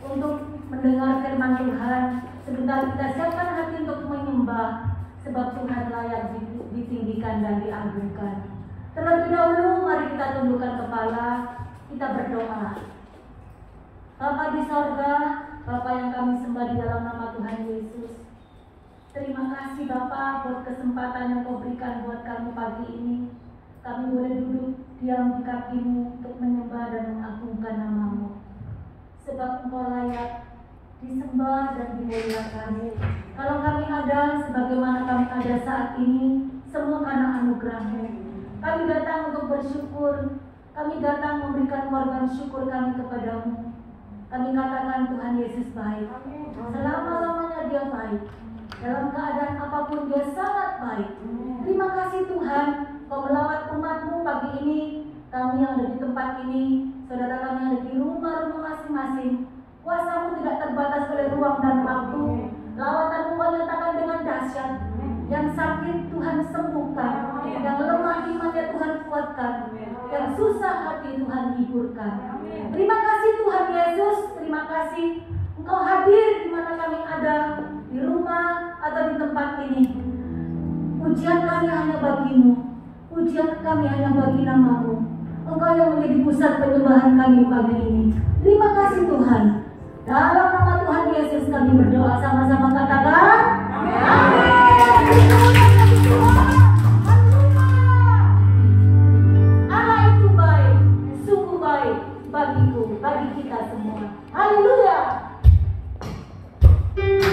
untuk mendengar firman Tuhan. Sebentar kita siapkan hati untuk menyembah, sebab Tuhan layak ditinggikan dan diagungkan. Terlebih dahulu mari kita tundukkan kepala, kita berdoa. Bapa di sorga, Bapa yang kami sembah di dalam nama Tuhan Yesus, terima kasih Bapa buat kesempatan yang Kau berikan buat kami pagi ini. Kami boleh duduk diam di kaki-Mu untuk menyembah dan mengagungkan nama-Mu, sebab Engkau layak disembah dan dimuliakan. Kalau kami ada sebagaimana kami ada saat ini, semua karena anugerah-Mu. Kami datang untuk bersyukur, kami datang memberikan korban syukur kami kepada-Mu. Kami katakan Tuhan Yesus baik, selama-lamanya Dia baik, dalam keadaan apapun Dia sangat baik. Terima kasih Tuhan, Kau melawat umat-Mu pagi ini. Kami yang ada di tempat ini, saudara kami yang ada di rumah-rumah masing-masing, kuasa-Mu tidak terbatas oleh ruang dan waktu. Lawatan-Mu Kau nyatakan dengan dahsyat. Yang sakit Tuhan sembuhkan, yang lemah imannya Tuhan kuatkan, yang susah hati Tuhan hiburkan. Terima kasih Tuhan Yesus, terima kasih Engkau hadir di mana kami ada, di rumah atau di tempat ini. Pujian kami hanya bagi-Mu, pujian kami hanya bagi nama-Mu. Engkau yang menjadi pusat penyembahan kami pagi ini. Terima kasih Tuhan. Dalam nama Tuhan Yesus kami berdoa, sama-sama katakan amin. Allah itu baik, sungguh baik bagiku, bagi kita semua. Haleluya. Terima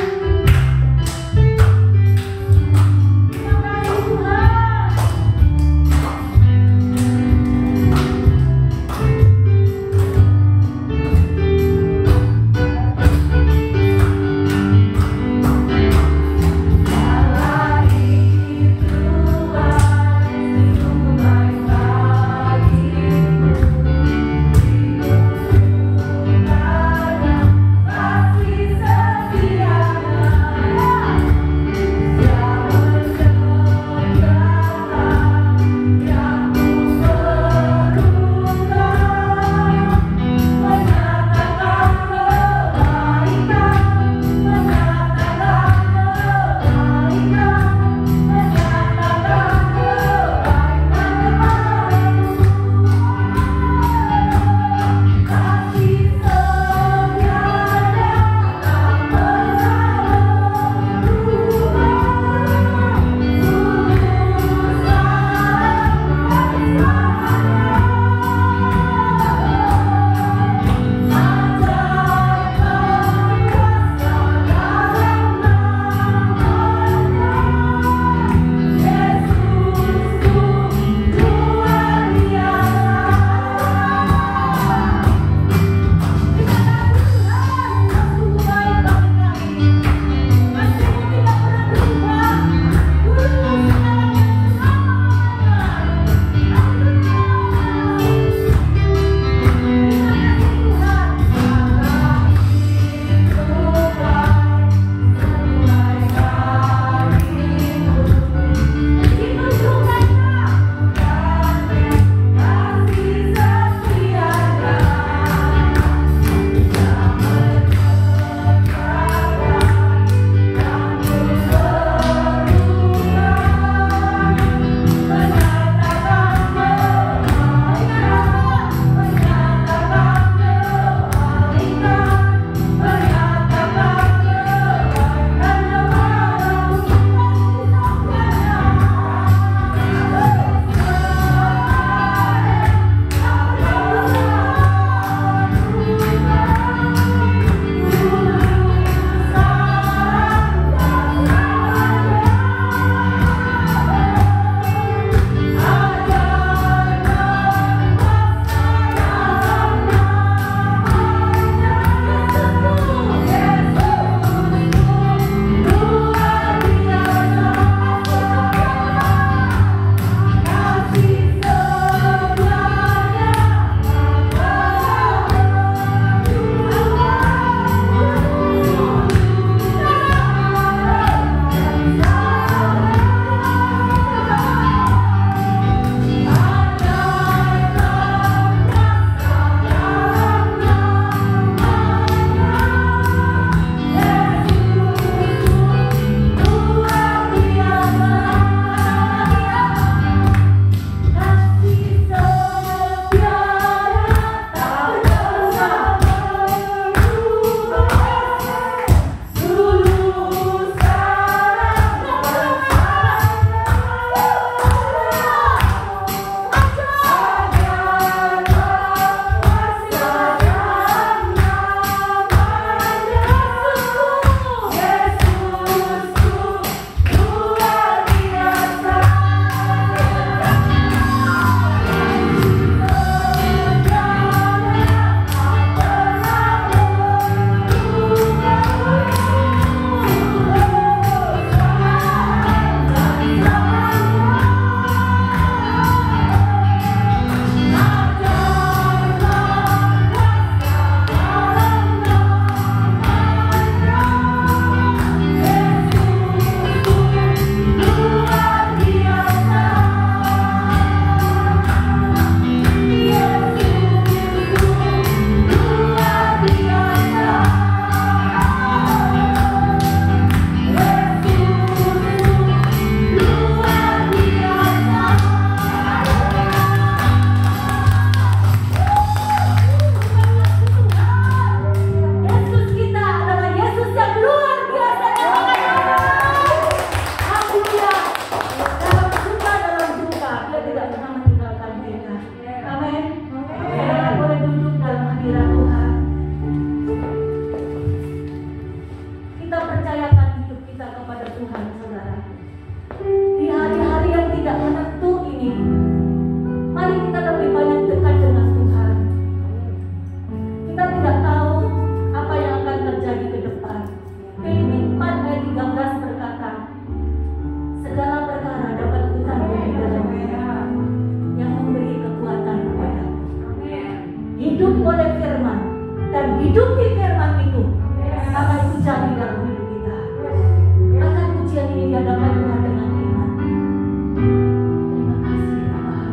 memenuhi firman itu. Karena itu jadi dalam hidup kita. Akan pujian ini diadakan Tuhan dengan iman. Terima kasih Allah.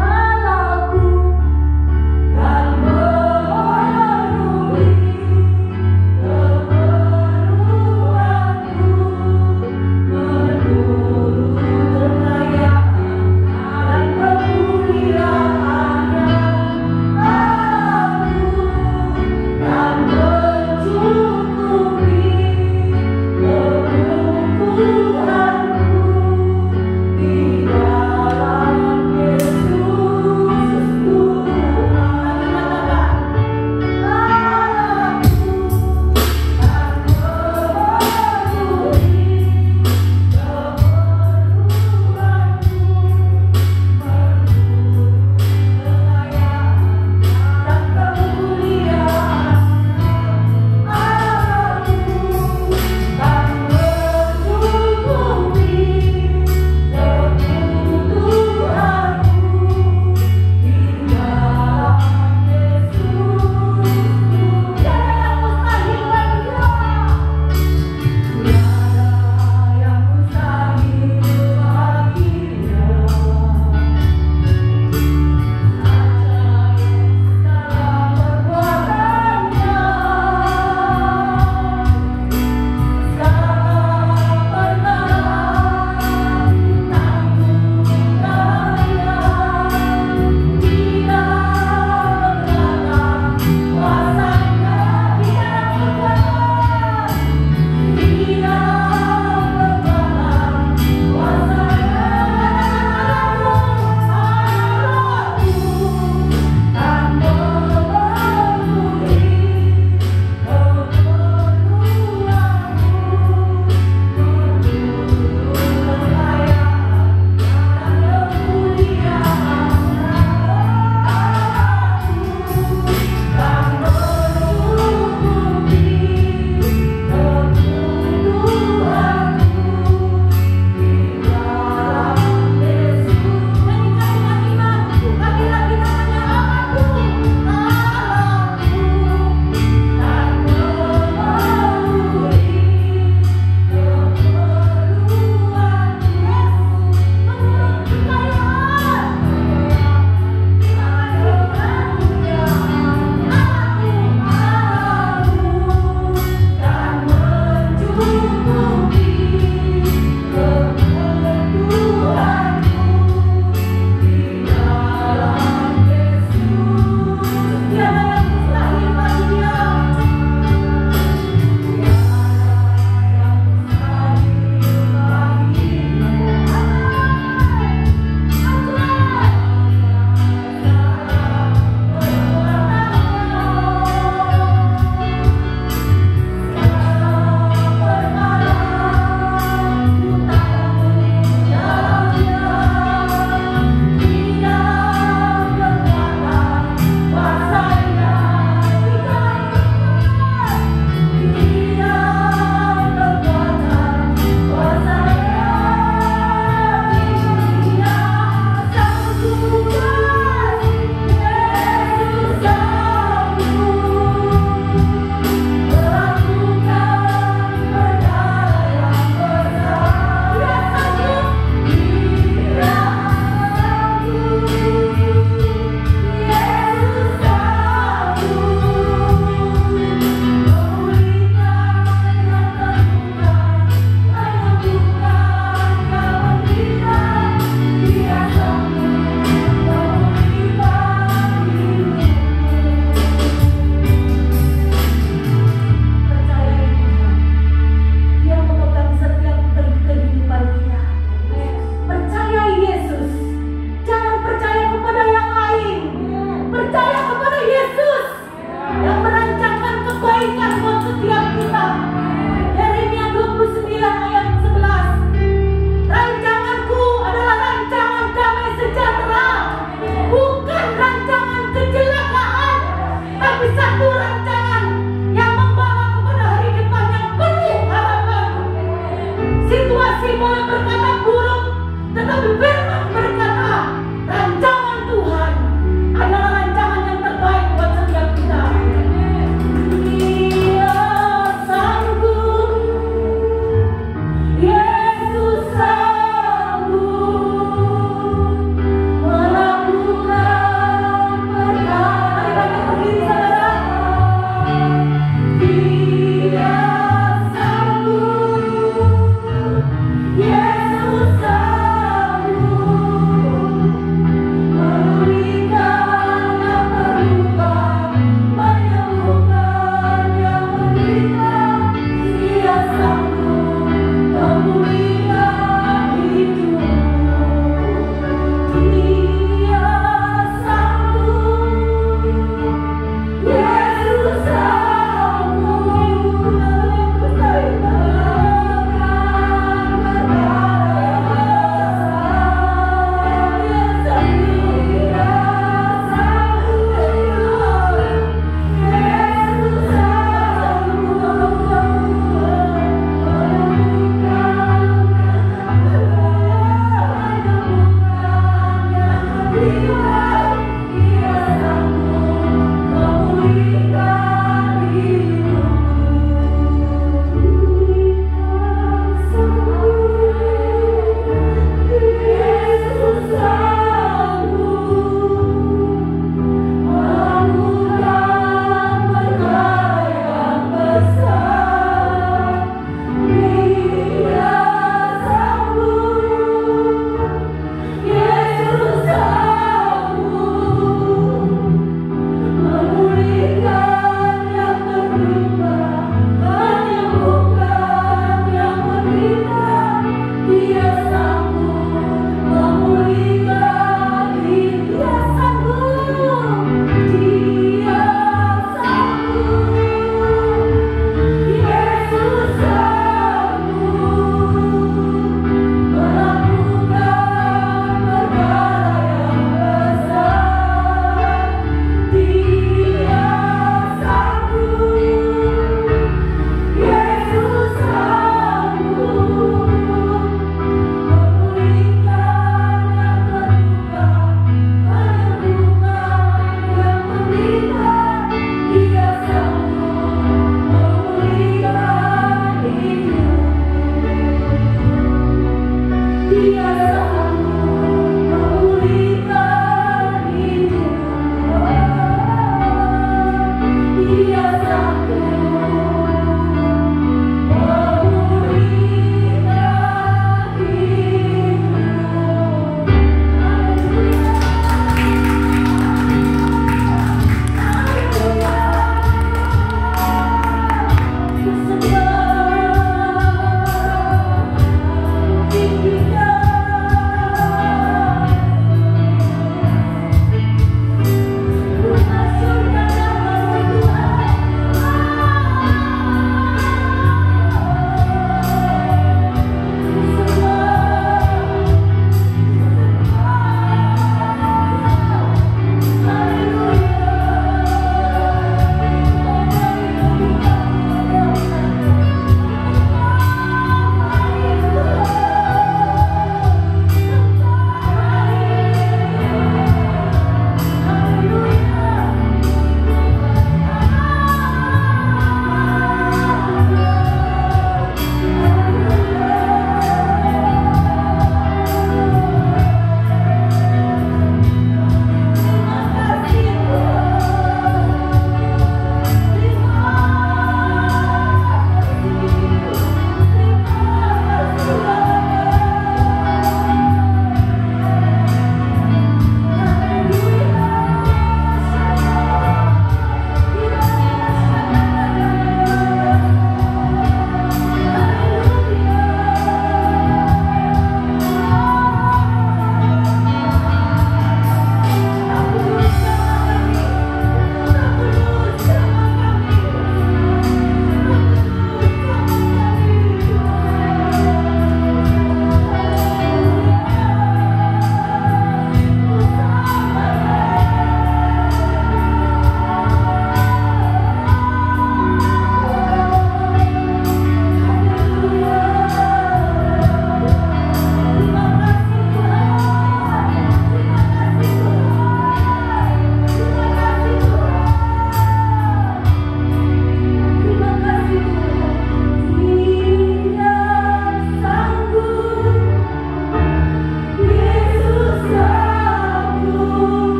Allahku kan memenuhi keperluanku menurut kekayaan dan kemuliaan-Nya. Aku kan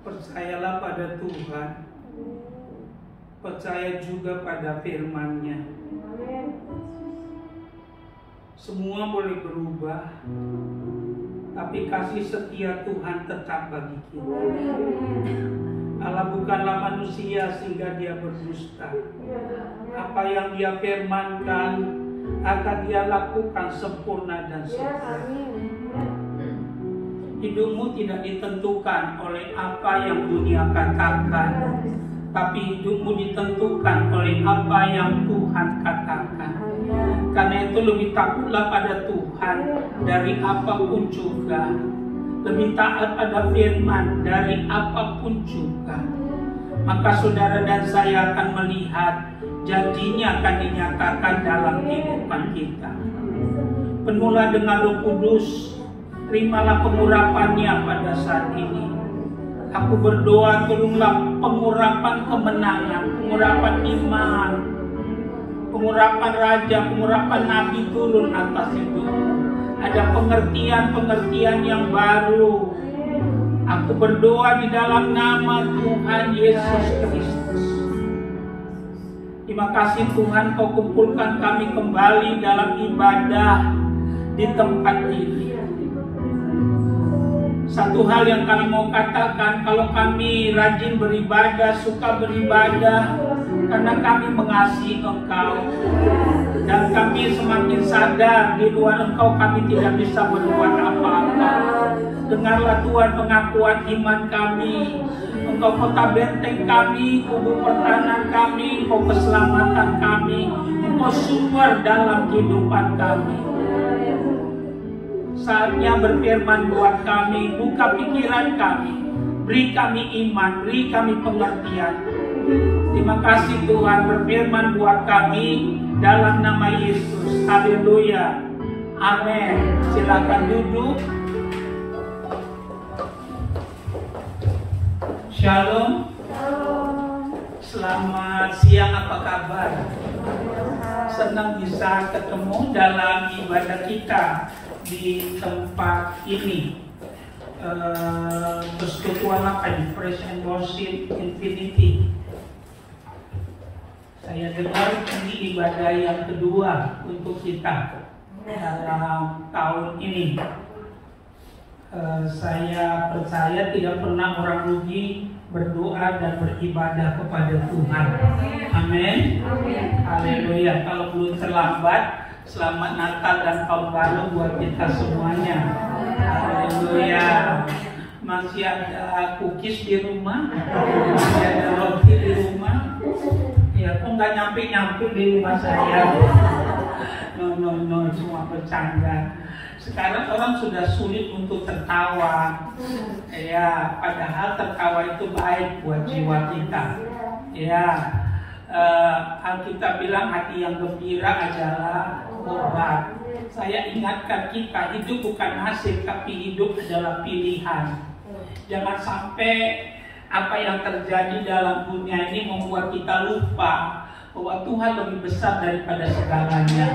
Percayalah pada Tuhan, percaya juga pada firman-Nya. Semua boleh berubah, tapi kasih setia Tuhan tetap bagi kita. Allah bukanlah manusia sehingga Dia berdusta. Apa yang Dia firmankan akan Dia lakukan sempurna dan setia. Hidupmu tidak ditentukan oleh apa yang dunia katakan, tapi hidupmu ditentukan oleh apa yang Tuhan katakan. Karena itu lebih takutlah pada Tuhan dari apapun juga, lebih taat pada firman dari apapun juga. Maka saudara dan saya akan melihat janjinya akan dinyatakan dalam kehidupan kita. Penuhlah dengan Roh Kudus, terimalah pengurapannya pada saat ini. Aku berdoa turunlah pengurapan kemenangan, pengurapan iman, pengurapan raja, pengurapan nabi turun atas hidupmu. Ada pengertian-pengertian yang baru. Aku berdoa di dalam nama Tuhan Yesus Kristus. Terima kasih Tuhan, Kau kumpulkan kami kembali dalam ibadah di tempat ini. Satu hal yang kami mau katakan, kalau kami rajin beribadah, suka beribadah, karena kami mengasihi Engkau. Dan kami semakin sadar di luar Engkau kami tidak bisa berbuat apa-apa. Dengarlah Tuhan pengakuan iman kami. Engkau kota benteng kami, kubu pertahanan kami, Engkau keselamatan kami, Engkau sumber dalam kehidupan kami. Saatnya berfirman buat kami, buka pikiran kami, beri kami iman, beri kami pengertian. Terima kasih Tuhan, berfirman buat kami dalam nama Yesus. Haleluya. Amin. Silakan duduk. Shalom. Selamat siang, apa kabar? Senang bisa ketemu dalam ibadah kita di tempat ini. Persekutuan apa ini? Praise and Worship Infinity. Saya dengar ini ibadah yang kedua untuk kita dalam tahun ini. Saya percaya tidak pernah orang rugi berdoa dan beribadah kepada Tuhan. Amin. Haleluya. Kalau belum terlambat, selamat Natal dan Tahun Baru buat kita semuanya. Haleluya. Masih ada cookies di rumah, masih ada roti di rumah. Ya, kok nggak nyampe di rumah saya. No, cuma bercanda. Sekarang orang sudah sulit untuk tertawa. Ya, padahal tertawa itu baik buat jiwa kita. Ya, Alkitab bilang hati yang gembira adalah obat. Saya ingatkan kita, hidup bukan hasil, tapi hidup adalah pilihan. Jangan sampai apa yang terjadi dalam dunia ini membuat kita lupa bahwa Tuhan lebih besar daripada segalanya.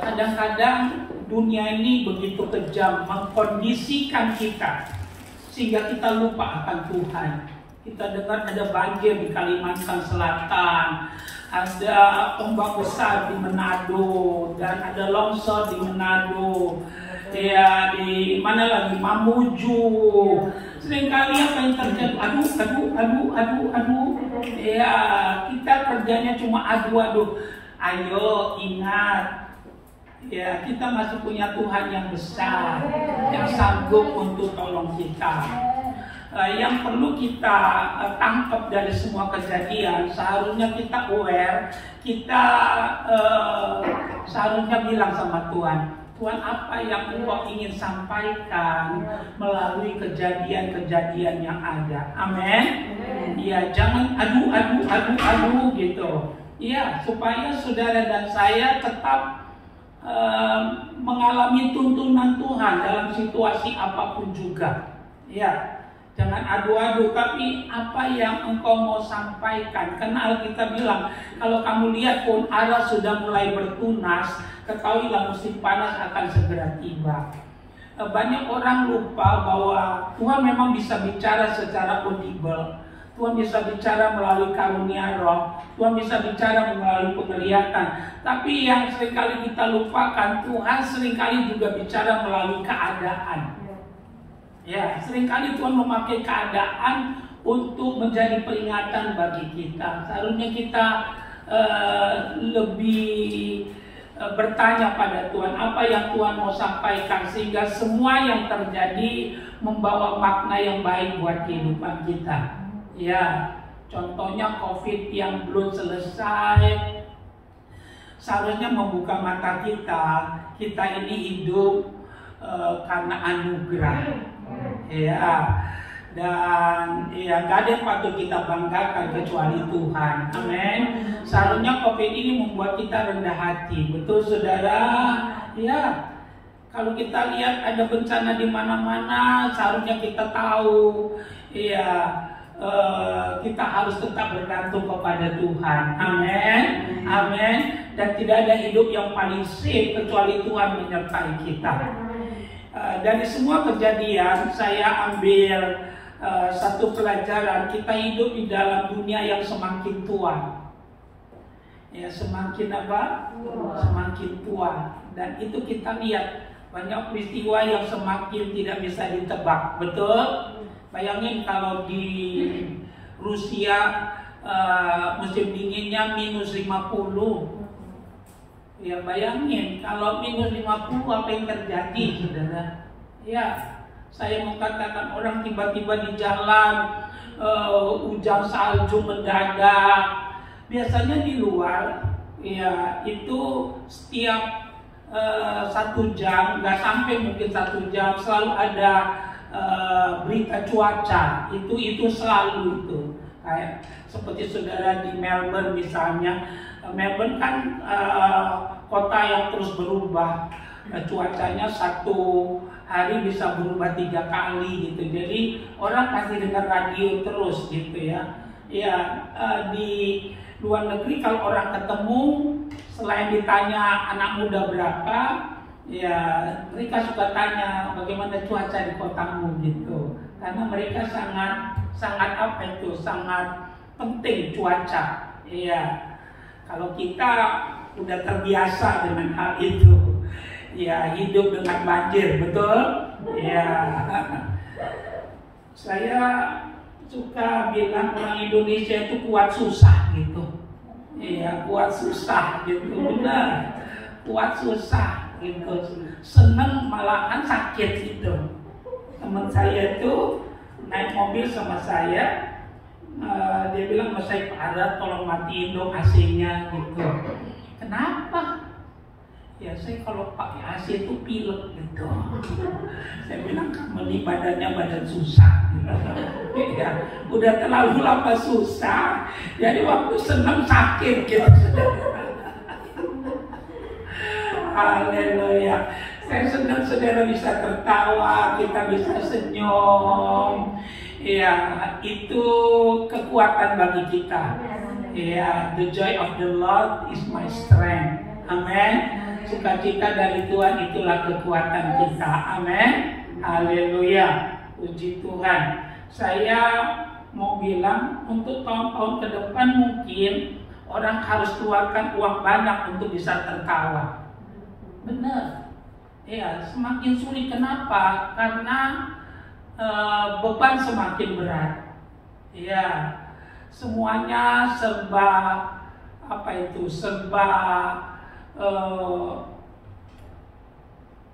Kadang-kadang dunia ini begitu kejam, mengkondisikan kita sehingga kita lupa akan Tuhan. Kita dengar ada banjir di Kalimantan Selatan, ada ombak besar di Manado, dan ada longsor di Manado. Ya, di mana lagi? Mamuju. Seringkali apa yang terjadi? Aduh. Ya, kita kerjanya cuma aduh. Ayo ingat, ya, kita masih punya Tuhan yang besar, yang sanggup untuk tolong kita. Yang perlu kita tangkap dari semua kejadian, seharusnya kita aware, kita seharusnya bilang sama Tuhan, Tuhan, apa yang Engkau ingin sampaikan melalui kejadian-kejadian yang ada. Amin. Ya, jangan adu gitu. Ya, supaya saudara dan saya tetap mengalami tuntunan Tuhan dalam situasi apapun juga. Ya, jangan adu-adu, tapi apa yang Engkau mau sampaikan. Karena Alkitab bilang, kalau kamu lihat pun arah sudah mulai bertunas, ketahuilah musim panas akan segera tiba. Banyak orang lupa bahwa Tuhan memang bisa bicara secara audible. Tuhan bisa bicara melalui karunia roh. Tuhan bisa bicara melalui penglihatan. Tapi yang seringkali kita lupakan, Tuhan seringkali juga bicara melalui keadaan. Ya, seringkali Tuhan memakai keadaan untuk menjadi peringatan bagi kita. Seharusnya kita lebih bertanya pada Tuhan, apa yang Tuhan mau sampaikan, sehingga semua yang terjadi membawa makna yang baik buat kehidupan kita. Ya, contohnya COVID yang belum selesai, seharusnya membuka mata kita. Kita ini hidup karena anugerah. Ya, dan ya gak ada yang patut kita banggakan kecuali Tuhan. Amin. Seharusnya COVID ini membuat kita rendah hati. Betul saudara? Ya, kalau kita lihat ada bencana di mana-mana, seharusnya kita tahu, ya, kita harus tetap bergantung kepada Tuhan. Amin. Amin. Dan tidak ada hidup yang paling safe kecuali Tuhan menyertai kita. Dari semua kejadian saya ambil satu pelajaran. Kita hidup di dalam dunia yang semakin tua. Ya, semakin apa? Semakin tua. Dan itu kita lihat banyak peristiwa yang semakin tidak bisa ditebak. Betul? Bayangin kalau di Rusia musim dinginnya minus 50. Ya, bayangin kalau minus 50 apa yang terjadi, saudara? Ya, saya mau katakan orang tiba-tiba di jalan hujan salju mendadak. Biasanya di luar, ya itu setiap 1 jam, nggak sampai mungkin 1 jam selalu ada berita cuaca. Itu selalu itu. Kayak seperti saudara di Melbourne misalnya. Melbourne kan kota yang terus berubah. Cuacanya satu hari bisa berubah 3 kali gitu. Jadi orang masih dengar radio terus gitu ya. Ya, di luar negeri kalau orang ketemu, selain ditanya anak muda berapa, ya mereka suka tanya bagaimana cuaca di kotamu gitu. Karena mereka sangat apa itu, sangat penting cuaca. Iya. Kalau kita udah terbiasa dengan hal itu, ya hidup dengan banjir, betul? Ya. Saya suka bilang orang Indonesia itu kuat susah gitu. Iya, kuat susah gitu, benar. Kuat susah gitu. Seneng malahan sakit gitu. Teman saya itu naik mobil sama saya. Dia bilang, "Mas saya parah, tolong matiin dong AC-nya gitu." Kenapa? Ya saya kalau pakai AC itu pilek gitu. Saya bilang, "Kamu ini badan susah." Ya, udah terlalu lama susah, jadi waktu senang sakit gitu. Haleluya. Saya senang saudara bisa tertawa, kita bisa senyum. Ya, itu kekuatan bagi kita. Ya, the joy of the Lord is my strength. Amin. Sukacita dari Tuhan itulah kekuatan kita. Amin. Haleluya. Puji Tuhan. Saya mau bilang untuk tahun-tahun ke depan mungkin orang harus keluarkan uang banyak untuk bisa tertawa. Benar. Ya, semakin sulit. Kenapa? Karena beban semakin berat. Ya, semuanya serba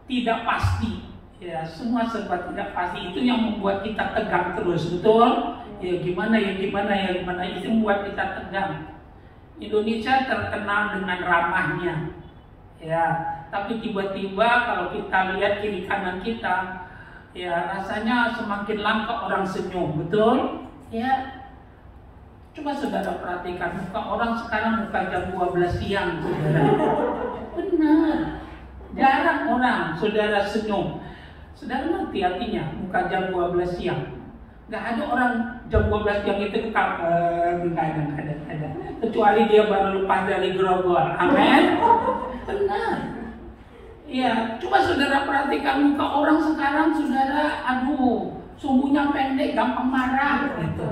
tidak pasti. Ya, semua serba tidak pasti. Itu yang membuat kita tegang terus, betul? Ya, gimana itu membuat kita tegang. Indonesia terkenal dengan ramahnya. Ya, tapi tiba-tiba kalau kita lihat kiri kanan kita, ya rasanya semakin langka orang senyum, betul? Ya. Coba saudara perhatikan muka orang sekarang muka jam 12 siang, saudara. Benar. Jarang orang saudara senyum. Saudara ngerti artinya muka jam 12 siang. Gak ada orang jam 12 siang itu nggak ada. Kecuali dia baru lepas dari grogol. Amin. Benar. Ya, coba saudara perhatikan muka orang sekarang, saudara, sumbunya pendek, gampang marah gitu.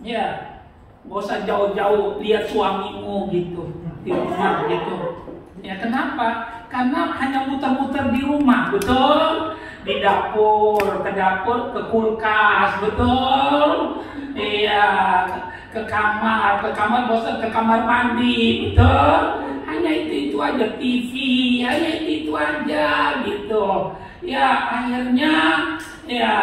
Ya. Gak usah jauh-jauh lihat suamimu gitu di rumah gitu. Ya kenapa? Karena hanya muter-muter di rumah, betul? Di dapur, ke kulkas, betul? Iya, ke kamar bosan, ke kamar mandi, betul? Hanya itu aja, TV, hanya itu aja gitu. Ya akhirnya ya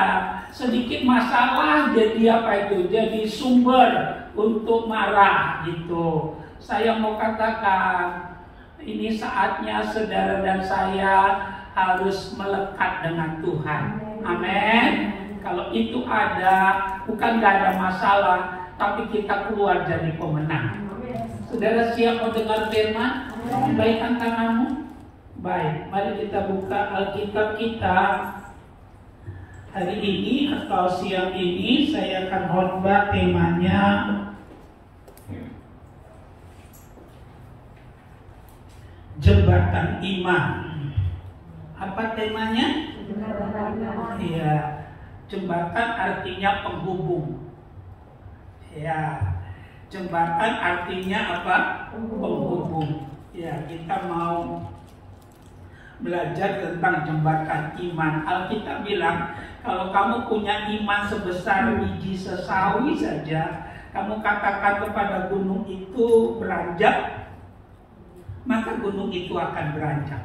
sedikit masalah jadi apa itu? Jadi sumber untuk marah gitu. Saya mau katakan, ini saatnya saudara dan saya harus melekat dengan Tuhan. Amin. Kalau itu ada, bukan gak ada masalah, tapi kita keluar jadi pemenang. Saudara siap mau dengar firman? Baikkan tanganmu. Baik, mari kita buka Alkitab kita. Hari ini atau siang ini saya akan khotbah temanya jembatan iman. Apa temanya? Iya, jembatan artinya penghubung. Ya, jembatan artinya apa? Penghubung. Ya, kita mau belajar tentang jembatan iman. Alkitab bilang, kalau kamu punya iman sebesar biji sesawi saja, kamu katakan kepada gunung itu beranjak, maka gunung itu akan beranjak.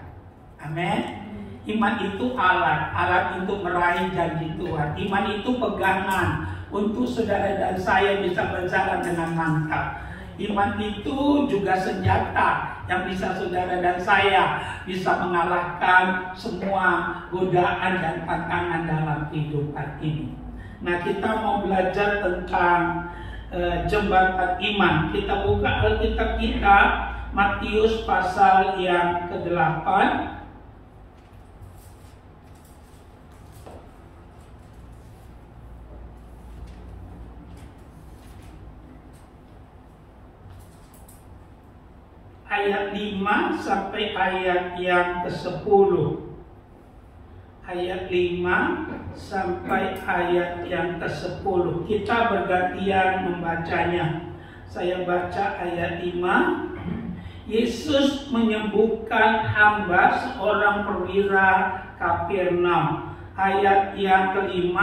Amin. Iman itu alat untuk meraih janji Tuhan. Iman itu pegangan untuk saudara dan saya bisa berjalan dengan mantap. Iman itu juga senjata yang bisa saudara dan saya bisa mengalahkan semua godaan dan tantangan dalam kehidupan ini. Nah, kita mau belajar tentang jembatan iman. Kita buka Alkitab kita, Matius pasal yang ke-8. Ayat 5 sampai ayat yang ke-10. Ayat 5 sampai ayat yang ke-10. Kita bergantian membacanya. Saya baca ayat 5. Yesus menyembuhkan hamba seorang perwira Kapernaum. Ayat yang ke-5.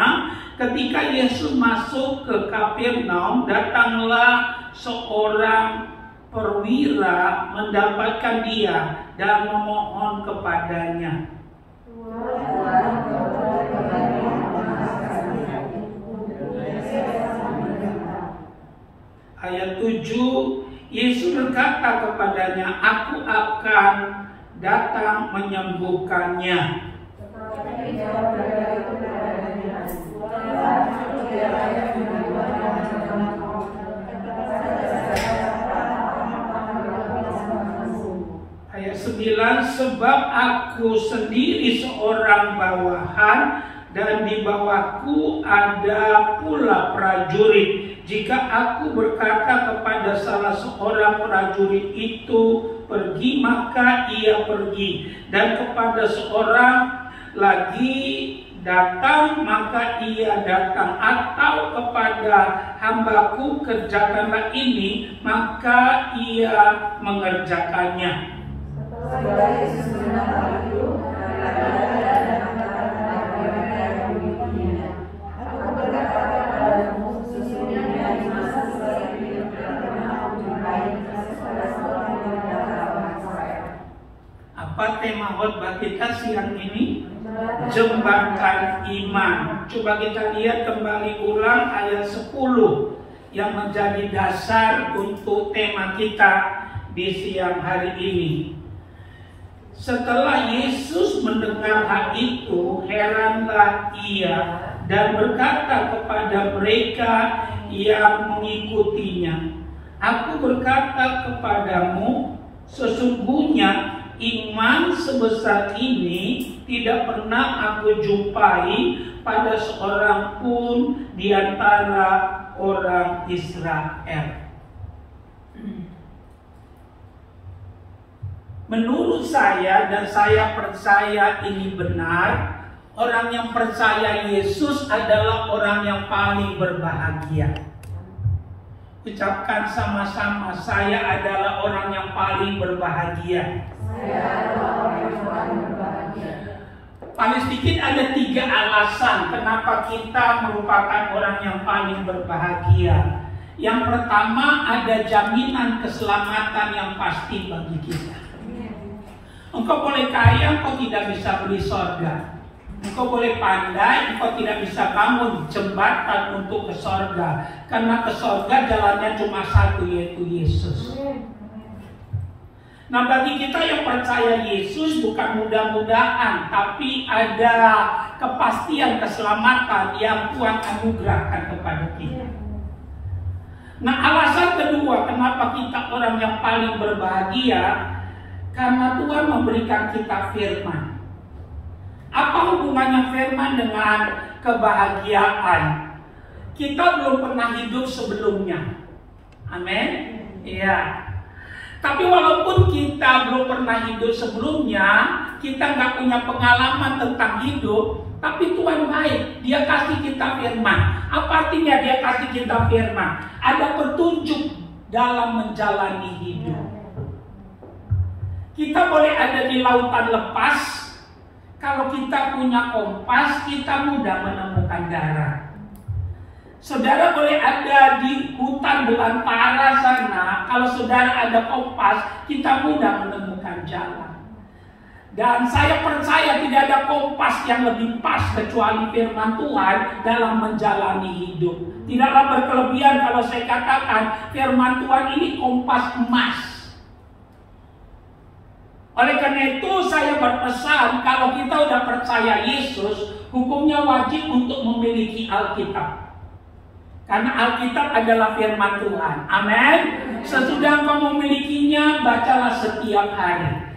Ketika Yesus masuk ke Kapernaum, datanglah seorang perwira mendapatkan dia dan memohon kepadanya. Ayat 7, Yesus berkata kepadanya, aku akan datang menyembuhkannya. Ayat 9, sebab aku sendiri seorang bawahan dan di bawahku ada pula prajurit. Jika aku berkata kepada salah seorang prajurit itu pergi, maka ia pergi, dan kepada seorang lagi datang, maka ia datang, atau kepada hambaku kerjakanlah ini, maka ia mengerjakannya. Apa tema khotbah kita siang ini? Jembatan iman. Coba kita lihat kembali ulang ayat 10 yang menjadi dasar untuk tema kita di siang hari ini. Setelah Yesus mendengar hal itu, heranlah ia dan berkata kepada mereka yang mengikutinya, "Aku berkata kepadamu, sesungguhnya iman sebesar ini tidak pernah aku jumpai pada seorang pun di antara orang Israel." Menurut saya, dan saya percaya ini benar, orang yang percaya Yesus adalah orang yang paling berbahagia. Ucapkan sama-sama, saya adalah orang yang paling berbahagia. Saya adalah orang yang paling berbahagia. Paling sedikit ada 3 alasan kenapa kita merupakan orang yang paling berbahagia. Yang pertama, ada jaminan keselamatan yang pasti bagi kita. Engkau boleh kaya, engkau tidak bisa beli sorga. Engkau boleh pandai, engkau tidak bisa bangun jembatan untuk ke sorga. Karena ke sorga jalannya cuma satu, yaitu Yesus. Nah, bagi kita yang percaya Yesus bukan mudah-mudahan, tapi ada kepastian keselamatan yang Tuhan anugerahkan kepada kita. Nah, alasan kedua kenapa kita orang yang paling berbahagia, karena Tuhan memberikan kita firman. Apa hubungannya firman dengan kebahagiaan? Kita belum pernah hidup sebelumnya. Amin. Iya. Tapi walaupun kita belum pernah hidup sebelumnya, kita nggak punya pengalaman tentang hidup, tapi Tuhan baik. Dia kasih kita firman. Apa artinya dia kasih kita firman? Ada petunjuk dalam menjalani hidup. Kita boleh ada di lautan lepas. Kalau kita punya kompas, kita mudah menemukan darat. Saudara boleh ada di hutan belantara sana. Kalau saudara ada kompas, kita mudah menemukan jalan. Dan saya percaya tidak ada kompas yang lebih pas kecuali firman Tuhan dalam menjalani hidup. Tidaklah berkelebihan kalau saya katakan firman Tuhan ini kompas emas. Oleh karena itu saya berpesan, kalau kita udah percaya Yesus, hukumnya wajib untuk memiliki Alkitab. Karena Alkitab adalah firman Tuhan. Amin. Sesudah engkau memilikinya, bacalah setiap hari.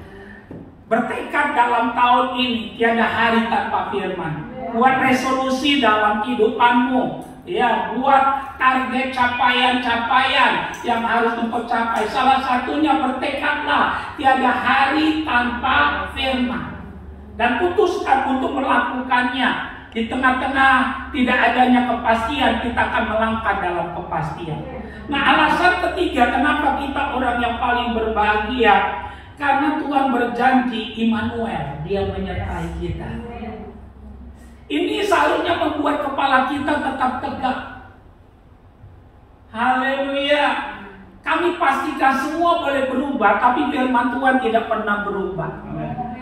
Bertekad dalam tahun ini, tiada hari tanpa firman. Buat resolusi dalam kehidupanmu. Ya, buat target capaian-capaian yang harus engkau capai. Salah satunya bertekadlah tiada hari tanpa firman. Dan putuskan untuk melakukannya. Di tengah-tengah tidak adanya kepastian, kita akan melangkah dalam kepastian. Nah, alasan ketiga kenapa kita orang yang paling berbahagia, karena Tuhan berjanji Immanuel, Dia menyertai kita. Ini seharusnya membuat kepala kita tetap tegak. Haleluya. Kami pastikan semua boleh berubah, tapi firman Tuhan tidak pernah berubah.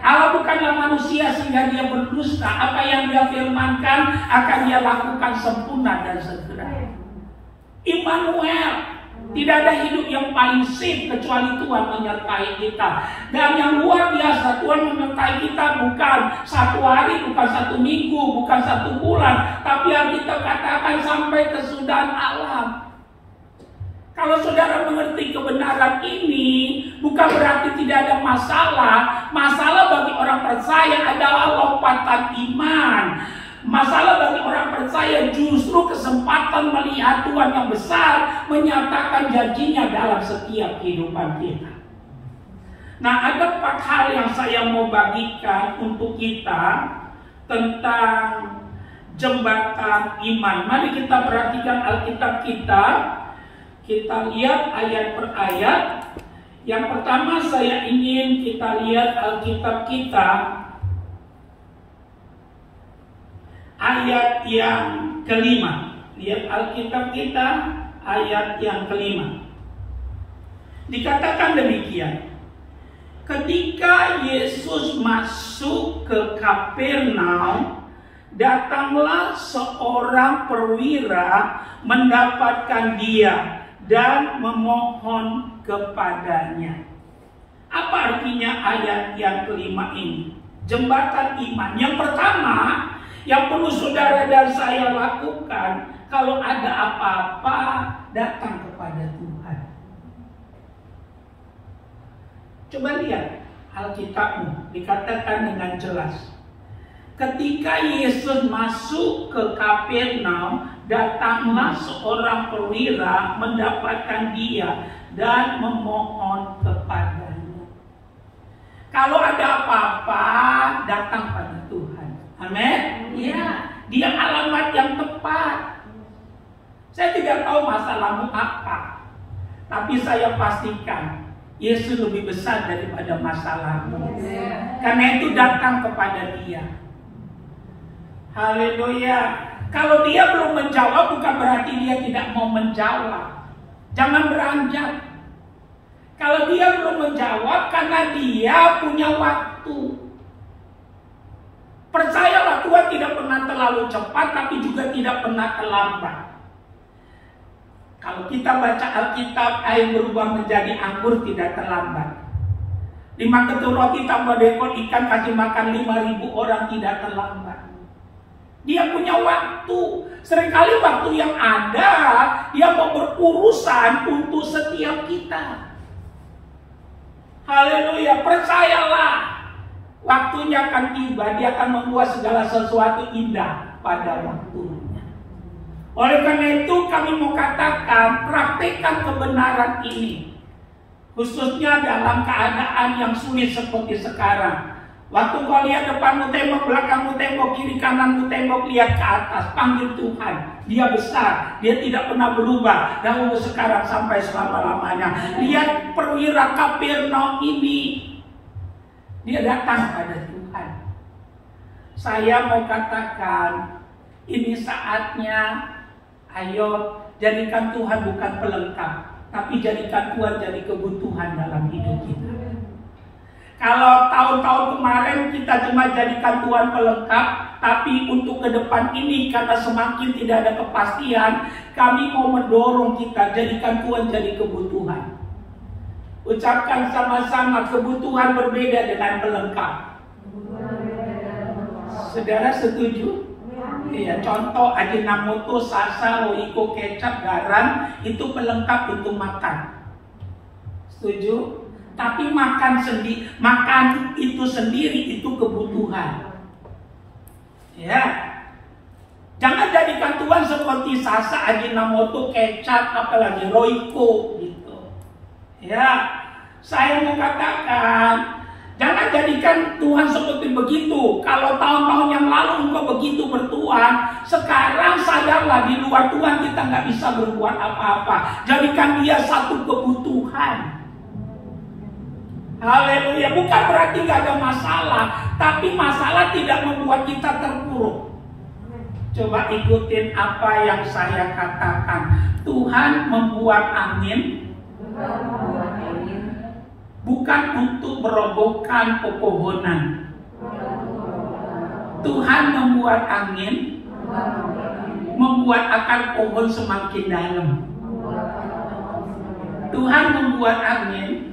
Allah bukanlah manusia sehingga Dia berdusta. Apa yang Dia firmankan akan Dia lakukan sempurna dan segera. Immanuel. Tidak ada hidup yang paling safe kecuali Tuhan menyertai kita. Dan yang luar biasa, Tuhan menyertai kita bukan 1 hari, bukan 1 minggu, bukan 1 bulan, tapi yang kita katakan sampai kesudahan alam. Kalau saudara mengerti kebenaran ini, bukan berarti tidak ada masalah. Masalah bagi orang percaya adalah lompatan iman. Masalah bagi orang percaya justru kesempatan melihat Tuhan yang besar menyatakan janjinya dalam setiap kehidupan kita. Nah, ada 4 hal yang saya mau bagikan untuk kita tentang jembatan iman. Mari kita perhatikan Alkitab kita. Kita lihat ayat per ayat. Yang pertama saya ingin kita lihat Alkitab kita. Ayat yang kelima. Lihat Alkitab kita ayat yang kelima. Dikatakan demikian. Ketika Yesus masuk ke Kapernaum, datanglah seorang perwira mendapatkan Dia dan memohon kepadanya. Apa artinya ayat yang kelima ini? Jembatan iman. Yang pertama, yang perlu saudara dan saya lakukan, kalau ada apa-apa, datang kepada Tuhan. Coba lihat Alkitabmu, dikatakan dengan jelas. Ketika Yesus masuk ke Kapernaum, datanglah seorang perwira mendapatkan dia dan memohon kepadanya. Kalau ada apa-apa, datang pada Tuhan. Amin. Ya, dia alamat yang tepat. Saya tidak tahu masalahmu apa, tapi saya pastikan Yesus lebih besar daripada masalahmu. Karena itu datang kepada dia. Haleluya. Kalau dia belum menjawab, bukan berarti dia tidak mau menjawab. Jangan beranjak. Kalau dia belum menjawab, karena dia punya waktu. Percayalah, Tuhan tidak pernah terlalu cepat, tapi juga tidak pernah terlambat. Kalau kita baca Alkitab, air berubah menjadi anggur tidak terlambat. 5 ketul roti tambah dekor ikan kasih makan 5.000 orang tidak terlambat. Dia punya waktu. Seringkali waktu yang ada, dia mau berurusan untuk setiap kita. Haleluya, percayalah. Waktunya akan tiba, dia akan membuat segala sesuatu indah pada waktunya. Oleh karena itu kami mau katakan, praktekkan kebenaran ini. Khususnya dalam keadaan yang sulit seperti sekarang. Waktu kau lihat depanmu tembok, belakangmu tembok, kiri kananmu tembok, lihat ke atas, panggil Tuhan. Dia besar, dia tidak pernah berubah, dahulu sekarang sampai selama-lamanya. Lihat perwira Kapernaum ini, dia datang pada Tuhan. Saya mau katakan, ini saatnya, ayo jadikan Tuhan bukan pelengkap, tapi jadikan Tuhan jadi kebutuhan dalam hidup kita. Kalau tahun-tahun kemarin kita cuma jadikan Tuhan pelengkap, tapi untuk ke depan ini karena semakin tidak ada kepastian, kami mau mendorong kita jadikan Tuhan jadi kebutuhan. Ucapkan sama-sama, kebutuhan berbeda dengan pelengkap. Saudara setuju? Ya, contoh Ajinomoto, salsa, roiko, kecap, garam itu pelengkap untuk makan. Setuju? Tapi makan itu sendiri itu kebutuhan. Ya. Jangan jadikan Tuhan seperti salsa, Ajinomoto, kecap, apalagi roiko gitu. Ya. Saya mau katakan, jangan jadikan Tuhan seperti begitu. Kalau tahun-tahun yang lalu engkau begitu bertuhan, sekarang sadarlah di luar Tuhan kita nggak bisa berbuat apa-apa. Jadikan dia satu kebutuhan. Haleluya, bukan berarti gak ada masalah, tapi masalah tidak membuat kita terpuruk. Coba ikutin apa yang saya katakan. Tuhan membuat angin bukan untuk merobohkan pepohonan. Tuhan membuat angin membuat akar pohon semakin dalam. Tuhan membuat angin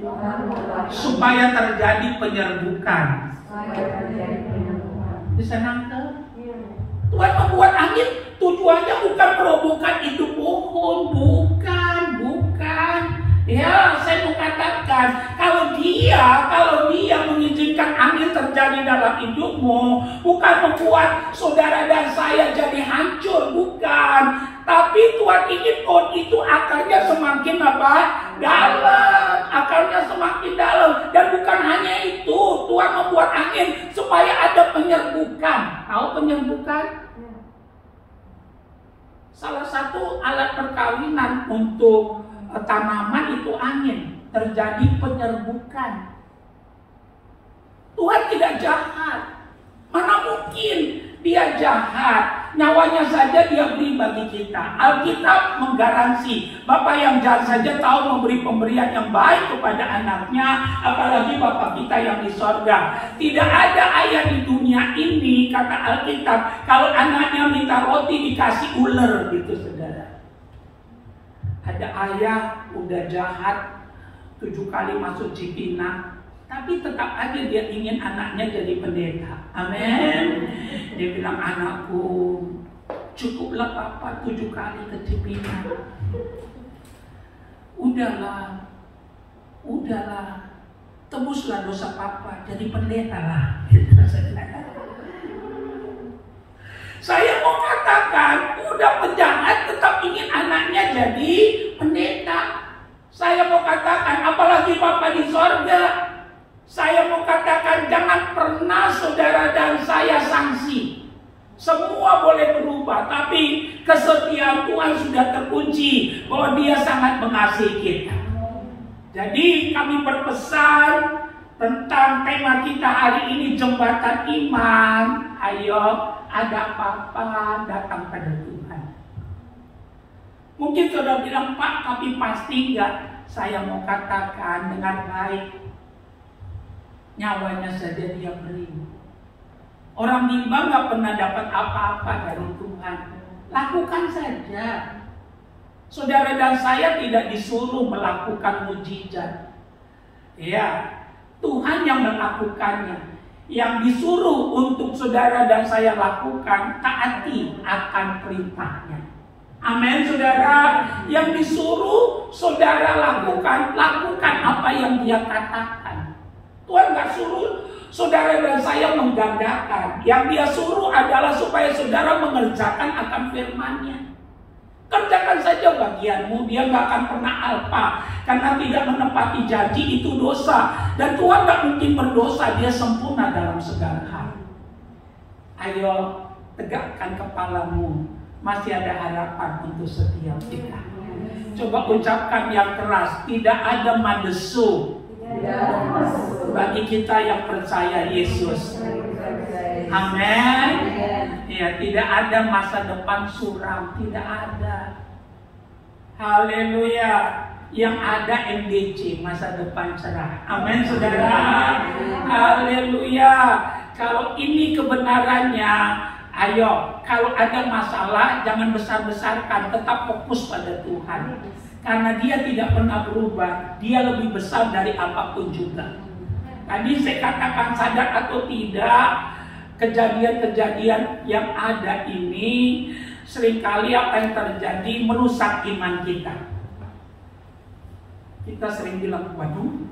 supaya terjadi penyerbukan. Bisa nangkep? Tuhan membuat angin tujuannya bukan merobohkan itu pohon, bukan. Ya, saya mau katakan, kalau dia mengizinkan angin terjadi dalam hidupmu, bukan membuat saudara dan saya jadi hancur, bukan. Tapi Tuhan ingin pohon itu akarnya semakin apa? Dalam. Akarnya semakin dalam. Dan bukan hanya itu, Tuhan membuat angin supaya ada penyerbukan. Tahu penyerbukan? Salah satu alat perkawinan untuk tanaman itu angin. Terjadi penyerbukan. Tuhan tidak jahat. Mana mungkin dia jahat? Nyawanya saja dia beri bagi kita. Alkitab menggaransi, Bapa yang jahat saja tahu memberi pemberian yang baik kepada anaknya, apalagi Bapa kita yang di sorga. Tidak ada ayat di dunia ini, kata Alkitab, kalau anaknya minta roti dikasih ular gitu, saudara. Ada ayah udah jahat 7 kali masuk Cipinang, Tapi tetap aja dia ingin anaknya jadi pendeta. Amin. Dia bilang, anakku, cukuplah papa 7 kali ke Cipinang. Udahlah, tebuslah dosa papa, jadi pendeta lah. Saya mau katakan, udah penjahat tetap ingin anaknya jadi pendeta. Saya mau katakan, apalagi papa di sorga. Saya mau katakan, jangan pernah saudara dan saya sanksi. Semua boleh berubah, tapi kesetiaan Tuhan sudah terkunci bahwa Dia sangat mengasihi kita. Jadi kami berpesan tentang tema kita hari ini, jembatan iman. Ayo, ada apa-apa datang pada Tuhan. Mungkin saudara bilang, Pak, tapi pasti enggak. Saya mau katakan dengan baik, nyawanya saja Dia beri. Orang nimba nggak pernah dapat apa-apa dari Tuhan. Lakukan saja. Saudara dan saya tidak disuruh melakukan mujizat. Ya, Tuhan yang melakukannya. Yang disuruh untuk saudara dan saya lakukan, taati akan perintahnya. Amin, saudara. Yang disuruh saudara lakukan apa yang Dia katakan. Tuhan nggak suruh saudara dan saya menggandakan. Yang Dia suruh adalah supaya saudara mengerjakan akan firman-Nya. Kerjakan saja bagianmu, Dia nggak akan pernah alpa. Karena tidak menepati janji itu dosa. Dan Tuhan nggak mungkin berdosa, Dia sempurna dalam segala hal. Ayo, tegakkan kepalamu. Masih ada harapan untuk setiap kita. Coba ucapkan yang keras, tidak ada madesu bagi kita yang percaya Yesus. Amin. Ya, tidak ada masa depan suram, tidak ada. Haleluya. Yang ada MDC, masa depan cerah. Amin, saudara. Haleluya. Kalau ini kebenarannya, ayo, kalau ada masalah jangan besar-besarkan, tetap fokus pada Tuhan. Karena Dia tidak pernah berubah, Dia lebih besar dari apapun juga. Tadi saya katakan, sadar atau tidak, kejadian-kejadian yang ada ini seringkali apa yang terjadi merusak iman kita. Kita sering bilang, waduh.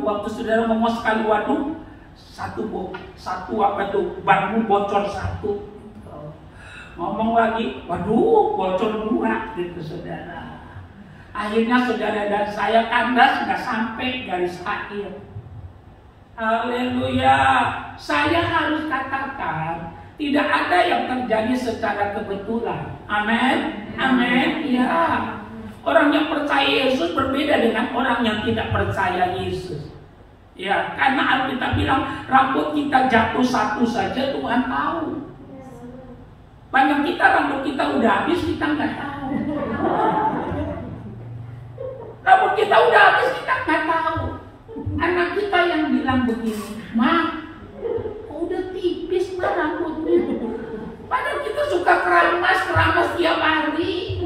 Waktu saudara ngomong sekali waduh, satu apa tuh, banmu bocor satu. Ngomong lagi, waduh, bocor 2 gitu saudara. Akhirnya saudara dan saya kandas nggak sampai garis akhir. Haleluya. Saya harus katakan, tidak ada yang terjadi secara kebetulan. Amin. Amin. Ya. Orang yang percaya Yesus berbeda dengan orang yang tidak percaya Yesus. Ya, karena Alkitab bilang rambut kita jatuh satu saja Tuhan tahu. Banyak kita rambut kita udah habis, kita nggak tahu. Rambut kita udah habis, kita nggak tahu. Anak kita yang bilang begini, Ma, udah tipis mah rambutnya. Padahal kita suka keramas tiap hari.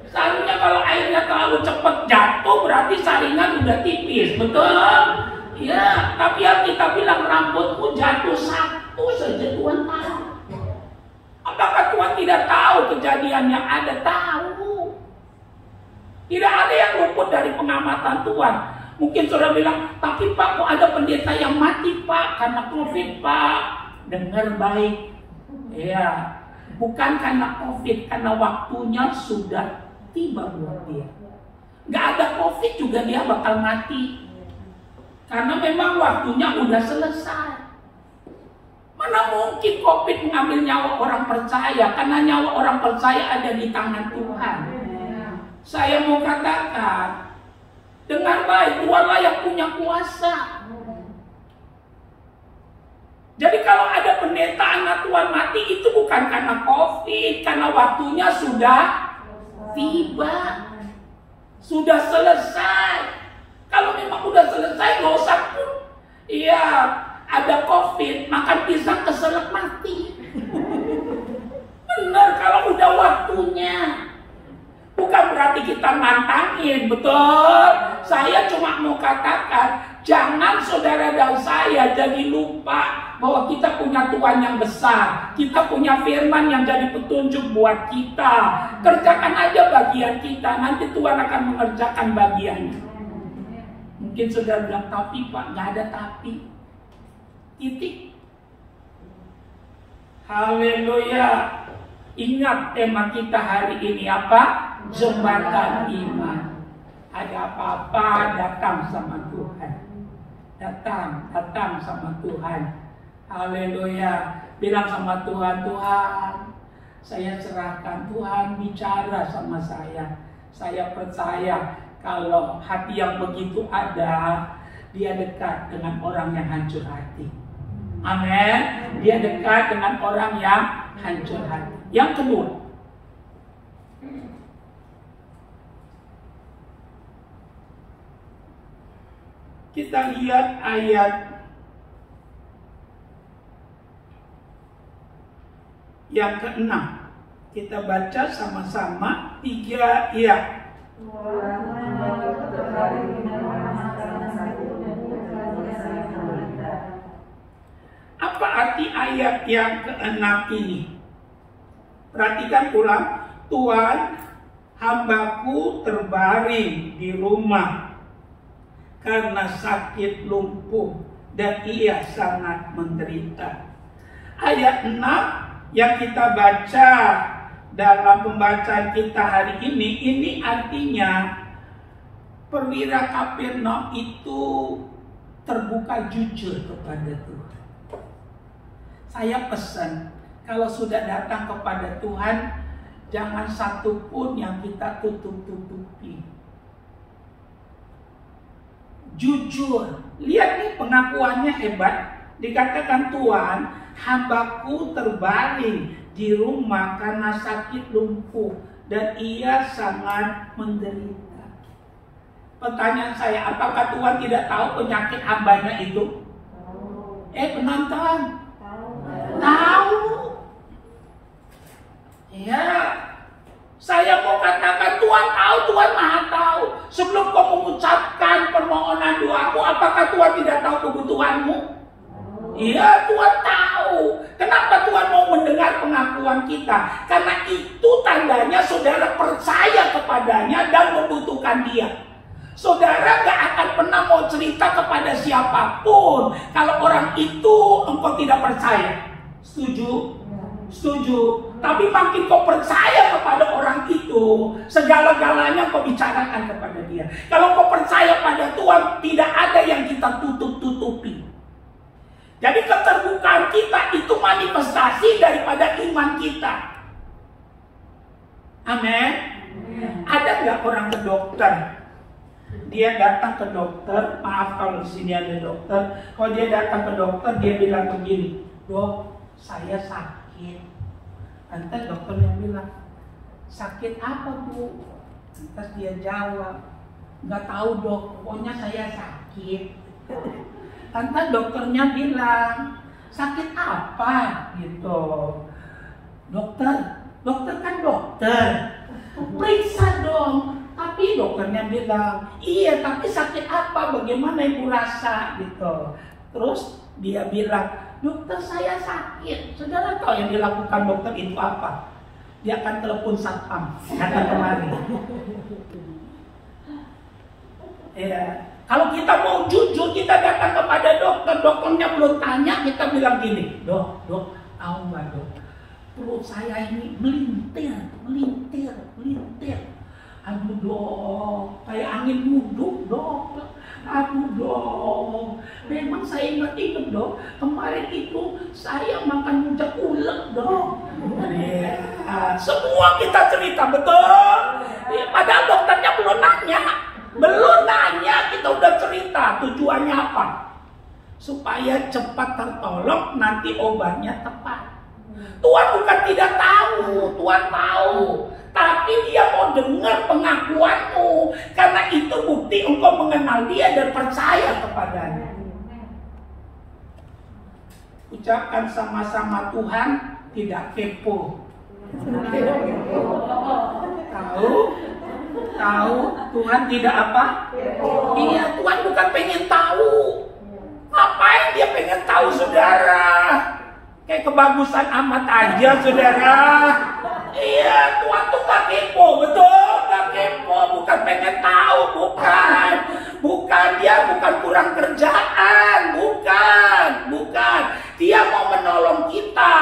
Seharusnya kalau airnya terlalu cepat jatuh, berarti saringan udah tipis, betul? Ya, tapi Alkitab bilang rambutku jatuh satu saja Tuhan tahu. Apakah Tuhan tidak tahu kejadian yang ada? Tahu. Tidak ada yang luput dari pengamatan Tuhan. Mungkin saudara bilang, tapi Pak, kok ada pendeta yang mati Pak karena COVID Pak? Dengar baik. Ya, bukan karena COVID, karena waktunya sudah tiba buat dia. Gak ada COVID juga dia bakal mati. Karena memang waktunya udah selesai. Mana mungkin COVID mengambil nyawa orang percaya? Karena nyawa orang percaya ada di tangan Tuhan. Saya mau katakan, dengar baik, Tuhanlah yang punya kuasa. Jadi kalau ada pendeta anak Tuhan mati, itu bukan karena COVID, karena waktunya sudah tiba. Sudah selesai. Kalau memang sudah selesai, gak usah pun. Iya, ada COVID, makan pisang keselak mati. Benar, kalau udah waktunya. bukan berarti kita nantangin, betul? Saya cuma mau katakan, jangan saudara dan saya jadi lupa bahwa kita punya Tuhan yang besar. Kita punya firman yang jadi petunjuk buat kita. Kerjakan aja bagian kita, nanti Tuhan akan mengerjakan bagiannya. Mungkin saudara bilang, tapi Pak, nggak ada tapi. Titik. Haleluya. Ingat tema kita hari ini apa? Jembatan iman. Ada apa-apa, datang sama Tuhan. Datang sama Tuhan. Haleluya. Bilang sama Tuhan, Tuhan, saya serahkan. Tuhan bicara sama saya. Saya percaya kalau hati yang begitu ada, dia dekat dengan orang yang hancur hati. Amin. Dia dekat dengan orang yang hancur hati. Yang kedua, kita lihat ayat yang ke-6. Kita baca sama-sama 3 ya. Apa arti ayat yang ke-6 ini? Perhatikan ulang. Tuhan, hambaku terbaring di rumah karena sakit lumpuh dan ia sangat menderita. Ayat 6 yang kita baca dalam pembacaan kita hari ini artinya perwira Kapernaum itu terbuka jujur kepada Tuhan. Saya pesan, kalau sudah datang kepada Tuhan, jangan satu pun yang kita tutup-tutupi. Jujur. Lihat nih pengakuannya hebat. Dikatakan Tuhan, hambaku terbaring di rumah karena sakit lumpuh dan ia sangat menderita. Pertanyaan saya, apakah Tuhan tidak tahu penyakit hambanya itu? Penonton? Tahu. Ya, saya mau katakan Tuhan tahu, Tuhan maha tahu. Sebelum kau mengucapkan permohonan doamu, apakah Tuhan tidak tahu kebutuhanmu? Iya, Tuhan tahu. Kenapa Tuhan mau mendengar pengakuan kita? Karena itu tandanya saudara percaya kepadanya dan membutuhkan dia. Saudara gak akan pernah mau cerita kepada siapapun kalau orang itu engkau tidak percaya. Setuju? Setuju. Tapi makin kau percaya kepada orang itu, segala-galanya kau bicarakan kepada dia. Kalau kau percaya pada Tuhan, tidak ada yang kita tutup-tutupi. Jadi keterbukaan kita itu manifestasi daripada iman kita. Amin. Ada nggak orang ke dokter? Dia datang ke dokter, maaf kalau di sini ada dokter. Kalau dia datang ke dokter, dia bilang begini, Dok, saya sakit. Lantas dokternya bilang, sakit apa Bu? Lantas dia jawab, nggak tahu Dok, pokoknya saya sakit. Lantas dokternya bilang, sakit apa? Gitu. Dokter kan dokter, periksa dong. Tapi dokternya bilang, iya tapi sakit apa? Bagaimana Ibu rasa? Gitu. Terus dia bilang, dokter saya sakit. Saudara tahu yang dilakukan dokter itu apa? Dia akan telepon satpam, datang kemari. Ya. Kalau kita mau jujur, kita datang kepada dokter. Dokternya belum tanya, kita bilang gini, Dok, tahu nggak Dok? Perut saya ini melintir. Aduh Dok, kayak angin muduk Dok. Aduh Dok, memang saya ingat Dok, kemarin itu saya makan rujak ulek Dok. Ya, semua kita cerita betul. Padahal dokternya belum nanya, kita udah cerita. Tujuannya apa? Supaya cepat tertolong, nanti obatnya tepat. Tuhan bukan tidak tahu, Tuhan tahu. Tapi dia mau dengar pengakuanmu. Karena itu bukti engkau mengenal dia dan percaya kepadanya. Ucapkan sama-sama, Tuhan tidak kepo. Tahu? Tahu, Tuhan tidak apa? Iya, Tuhan bukan pengen tahu. Ngapain dia pengen tahu, saudara? Kayak kebagusan amat aja, saudara. Iya, Tuhan tuh gak kepo, betul, gak kepo, bukan pengen tahu, bukan. Bukan, dia bukan kurang kerjaan, bukan. Dia mau menolong kita.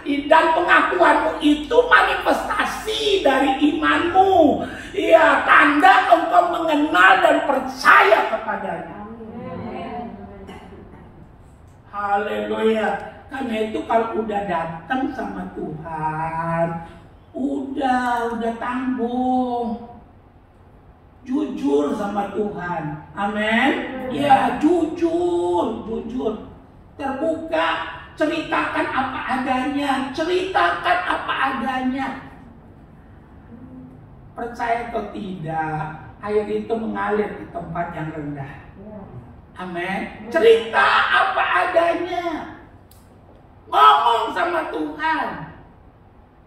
Dan pengakuanmu itu manifestasi dari imanmu. Iya, tanda engkau mengenal dan percaya kepadanya. Haleluya. Karena itu kalau udah datang sama Tuhan, udah tanggung. Jujur sama Tuhan. Amin. Ya, jujur. Terbuka, ceritakan apa adanya. Percaya atau tidak, air itu mengalir di tempat yang rendah. Amin. Cerita apa adanya. Ngomong sama Tuhan.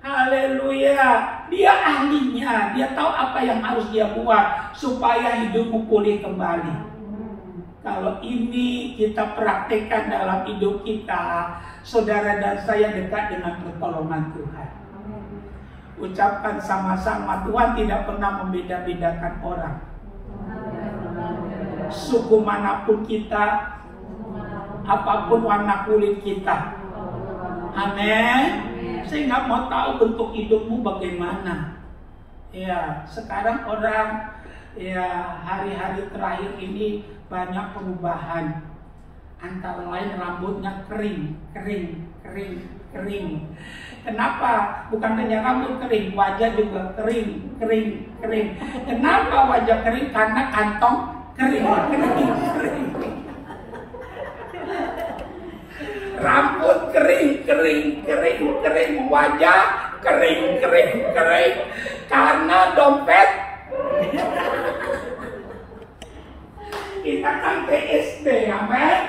Haleluya. Dia ahlinya. Dia tahu apa yang harus dia buat supaya hidupmu pulih kembali. Kalau ini kita praktekkan dalam hidup kita, saudara dan saya dekat dengan pertolongan Tuhan. Ucapkan sama-sama, Tuhan tidak pernah membeda-bedakan orang. Suku manapun kita, apapun warna kulit kita. Amin. Saya nggak mau tahu bentuk hidupmu bagaimana. Ya, sekarang orang, ya, hari-hari terakhir ini banyak perubahan. Antara lain rambutnya kering. Kenapa? Bukan hanya rambut kering, wajah juga kering. Kenapa wajah kering? Karena kantong kering. Rambut kering, wajah kering. Karena dompet. Kita kan TSD, amin.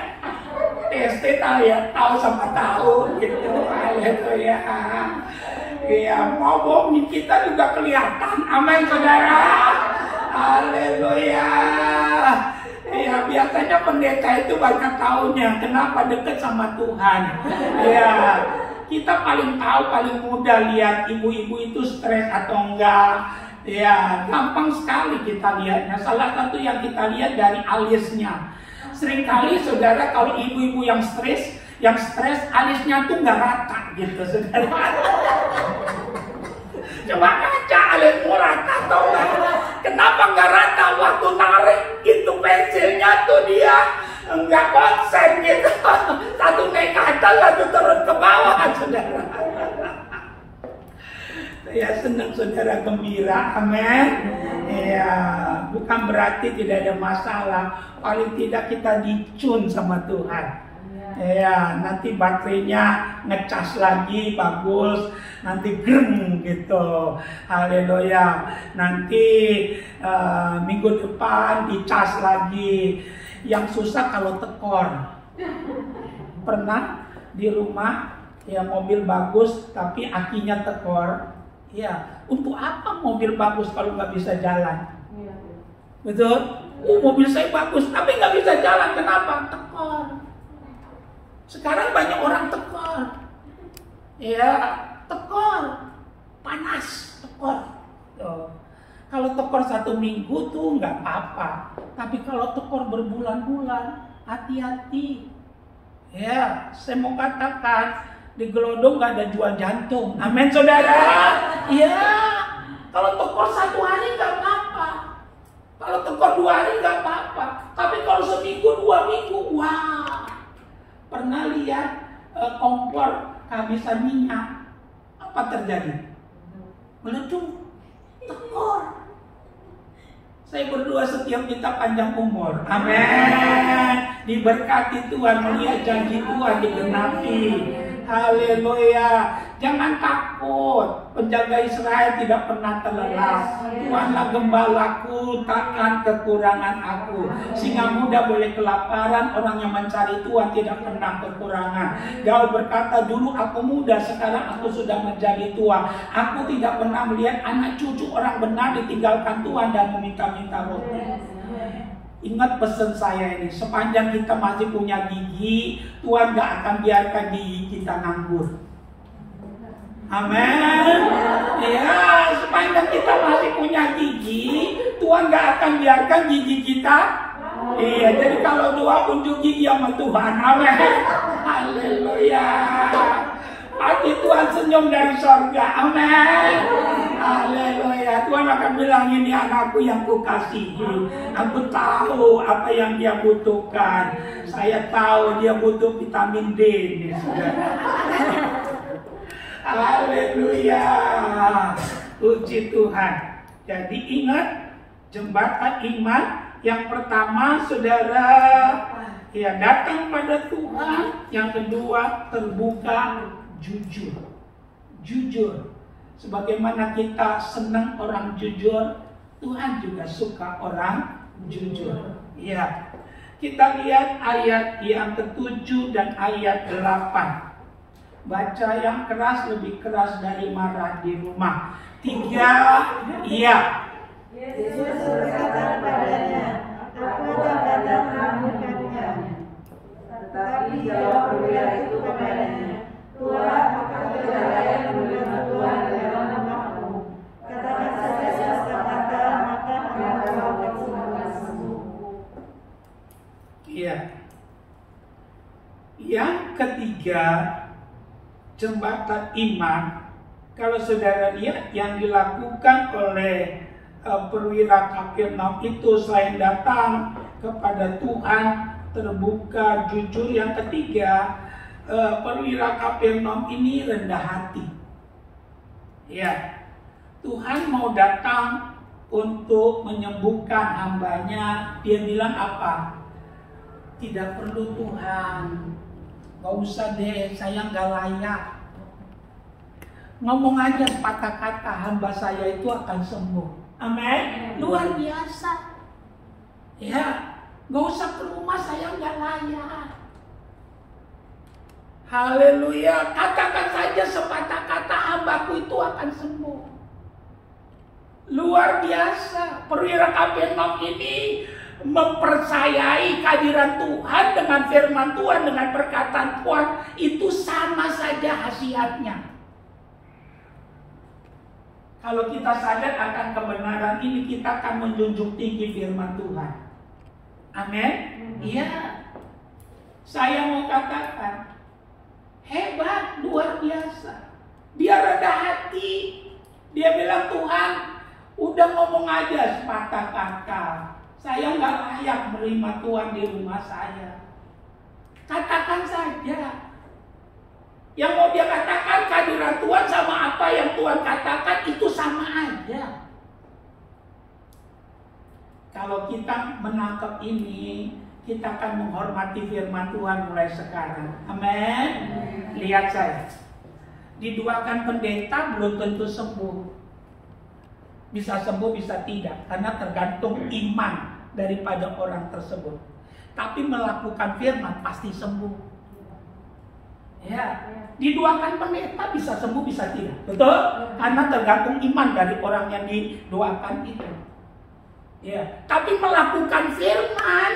TSD tahu sama tahu gitu. Haleluya. Ya, mau bohongin kita juga kelihatan. Amin, saudara. Haleluya. Ya, biasanya pendeta itu banyak tahunya. Kenapa? Dekat sama Tuhan. Ya, kita paling tahu, paling mudah lihat ibu-ibu itu stres atau enggak. Ya, gampang sekali kita lihatnya. Salah satu yang kita lihat dari alisnya. Seringkali saudara, kalau ibu-ibu yang stres alisnya tuh nggak rata gitu, saudara. Coba kaca alismu rata atau enggak? Kenapa nggak rata? Waktu narik itu pensilnya tuh dia nggak konsen gitu. Satu naik ke atas, satu turun ke bawah, saudara. Ya, senang saudara, gembira, amin. Ya, bukan berarti tidak ada masalah. Paling tidak kita dicun sama Tuhan. Ya, nanti baterainya ngecas lagi bagus, nanti greng gitu. Haleluya. Nanti minggu depan dicas lagi. Yang susah kalau tekor. Pernah di rumah, ya, mobil bagus tapi akinya tekor. Ya, untuk apa mobil bagus kalau nggak bisa jalan? Betul? Mobil saya bagus tapi nggak bisa jalan. Kenapa? Tekor. Sekarang banyak orang tekor. Ya, tekor. Panas, tekor. Tuh. Kalau tekor 1 minggu tuh nggak apa-apa. Tapi kalau tekor berbulan-bulan, hati-hati. Ya, saya mau katakan, di Gelodong nggak ada jual jantung. Amin, saudara. Iya. Kalau tekor 1 hari nggak apa-apa. Kalau tekor 2 hari nggak apa-apa. Tapi kalau seminggu, 2 minggu, wah. Pernah lihat kompor kehabisan minyak? Apa terjadi? Meletup. Tekor. Saya berdoa setiap kita panjang umur. Amin. Diberkati Tuhan, melihat janji Tuhan digenapi. Haleluya. Jangan takut. Penjaga Israel tidak pernah terlelap. Tuhanlah gembalaku, takkan kekurangan aku. Singa muda boleh kelaparan, orang yang mencari Tuhan tidak pernah kekurangan. Daud berkata, dulu aku muda, sekarang aku sudah menjadi tua. Aku tidak pernah melihat anak cucu orang benar ditinggalkan Tuhan dan meminta-minta roti. Ingat pesan saya ini, sepanjang kita masih punya gigi, Tuhan gak akan biarkan gigi kita nganggur. Amin. Ya, sepanjang kita masih punya gigi, Tuhan gak akan biarkan gigi kita. Iya, jadi kalau doa unjuk gigi sama Tuhan. Amin. Haleluya. Pasti Tuhan senyum dari sorga. Amin. Haleluya. Tuhan akan bilang, ini anakku yang kukasihi. Aku tahu apa yang dia butuhkan. Saya tahu dia butuh vitamin D nih, saudara. Haleluya. Puji Tuhan. Jadi ingat, jembatan iman yang pertama, saudara, ya datang pada Tuhan. Yang kedua, terbuka, jujur. Jujur. Sebagaimana kita senang orang jujur, Tuhan juga suka orang jujur. Ya. Kita lihat ayat yang ke-7 dan ayat 8. Baca yang keras, lebih keras dari marah di rumah. 3, iya. Yesus berkata padanya, aku akan datang menikahinya. Tetapi jawab perwira itu kepadanya, Tuhan, aku tidak layak menerima Tuhan dalam namamu. Katakan saja kata-kata, maka engkau akan sembuh. Iya. Yang ketiga, jembatan iman. Kalau saudara lihat yang dilakukan oleh perwira Kapernaum itu, selain datang kepada Tuhan, terbuka, jujur. Yang ketiga, perwira Kapernaum ini rendah hati. Ya, Tuhan mau datang untuk menyembuhkan hambanya. Dia bilang apa? Tidak perlu Tuhan, gak usah deh, saya gak layak. Ngomong aja sepatah kata, hamba saya itu akan sembuh. Amin. Luar biasa. Ya, gak usah ke rumah, saya gak layak. Haleluya. Katakan saja sepatah kata, hambaku itu akan sembuh. Luar biasa. Perwira Kapernaum ini mempercayai kehadiran Tuhan dengan firman Tuhan, dengan perkataan Tuhan, itu sama saja khasiatnya. Kalau kita sadar akan kebenaran ini, kita akan menjunjung tinggi firman Tuhan. Amin. Iya. Saya mau katakan, hebat, luar biasa. Dia rendah hati. Dia bilang, Tuhan, udah ngomong aja sepatah kata. Saya nggak layak menerima Tuhan di rumah saya. Katakan saja. Yang mau dia katakan, kehadiran Tuhan sama apa yang Tuhan katakan itu sama aja. Kalau kita menangkap ini, kita akan menghormati firman Tuhan mulai sekarang. Amin. Lihat saya. Didoakan pendeta belum tentu sembuh. Bisa sembuh, bisa tidak. Karena tergantung iman daripada orang tersebut. Tapi melakukan firman pasti sembuh. Ya, didoakan pendeta bisa sembuh, bisa tidak. Betul? Karena tergantung iman dari orang yang didoakan itu. Ya, tapi melakukan firman,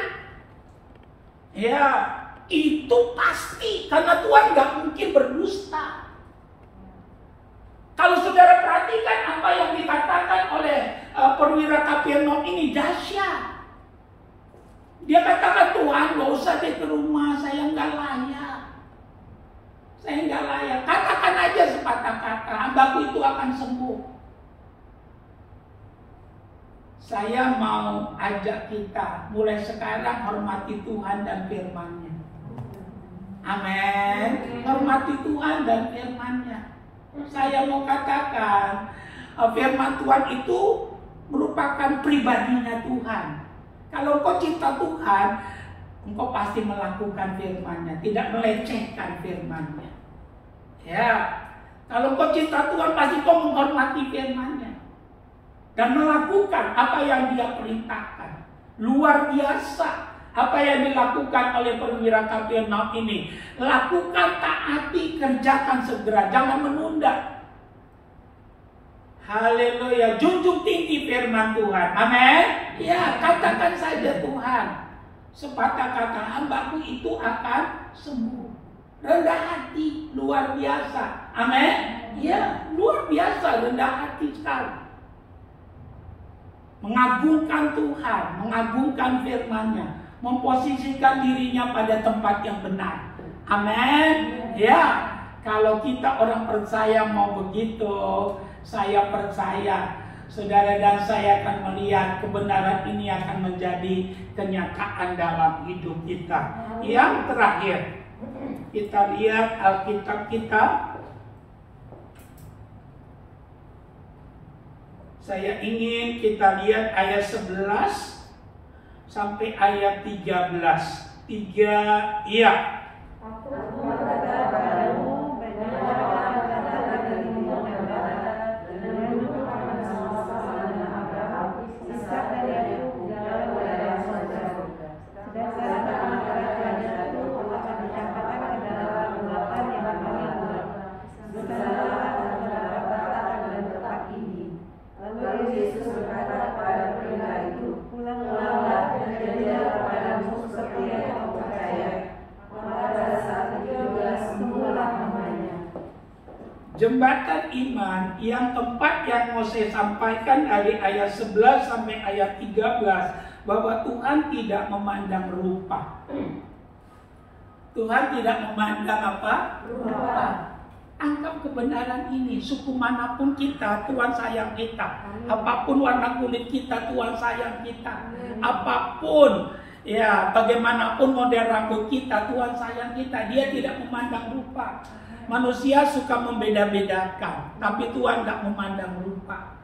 ya, itu pasti. Karena Tuhan gak mungkin berdusta. Kalau saudara perhatikan apa yang dikatakan oleh perwira Kapernaum ini dahsyat. Dia katakan, Tuhan gak usah deh ke rumah, saya gak layak. Saya nggak layak. Katakan aja sepatah kata, hambaku itu akan sembuh. Saya mau ajak kita mulai sekarang hormati Tuhan dan firman-Nya. Amin. Hormati Tuhan dan firman-Nya. Saya mau katakan, firman Tuhan itu merupakan pribadinya Tuhan. Kalau kau cinta Tuhan, engkau pasti melakukan firman-Nya, tidak melecehkan firman-Nya. Ya, kalau kau cinta Tuhan pasti kau menghormati firman-Nya dan melakukan apa yang Dia perintahkan. Luar biasa apa yang dilakukan oleh perwira Kapernaum ini. Lakukan, taati, kerjakan segera, jangan menunda. Haleluya, junjung tinggi firman Tuhan. Amin. Ya, katakan saja Tuhan, sepatah kata hambaku itu akan sembuh. Rendah hati, luar biasa. Amin. Ya, luar biasa, rendah hati sekali. Mengagungkan Tuhan, mengagungkan firman-Nya, memposisikan dirinya pada tempat yang benar. Amin. Ya, kalau kita orang percaya mau begitu, saya percaya saudara dan saya akan melihat kebenaran ini akan menjadi kenyataan dalam hidup kita. Yang terakhir, kita lihat Alkitab kita. Saya ingin kita lihat ayat 11 sampai ayat 13. 3, iya. Jembatan iman yang keempat yang mau saya sampaikan dari ayat 11 sampai ayat 13, bahwa Tuhan tidak memandang rupa. Tuhan tidak memandang apa? Rupa. Anggap kebenaran ini, suku manapun kita, Tuhan sayang kita. Apapun warna kulit kita, Tuhan sayang kita. Apapun, ya, bagaimanapun model rambut kita, Tuhan sayang kita. Dia tidak memandang rupa. Manusia suka membeda-bedakan, tapi Tuhan tidak memandang rupa.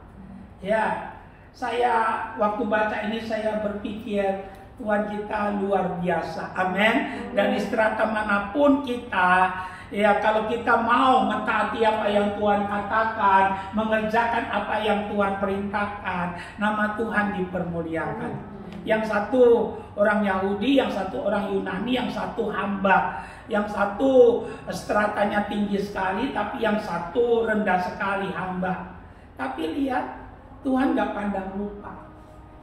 Ya, saya waktu baca ini saya berpikir Tuhan kita luar biasa. Amin. Dan di strata manapun kita, ya, kalau kita mau mentaati apa yang Tuhan katakan, mengerjakan apa yang Tuhan perintahkan, nama Tuhan dipermuliakan. Yang satu orang Yahudi, yang satu orang Yunani, yang satu hamba. Yang satu stratanya tinggi sekali, tapi yang satu rendah sekali, hamba. Tapi lihat, Tuhan gak pandang rupa.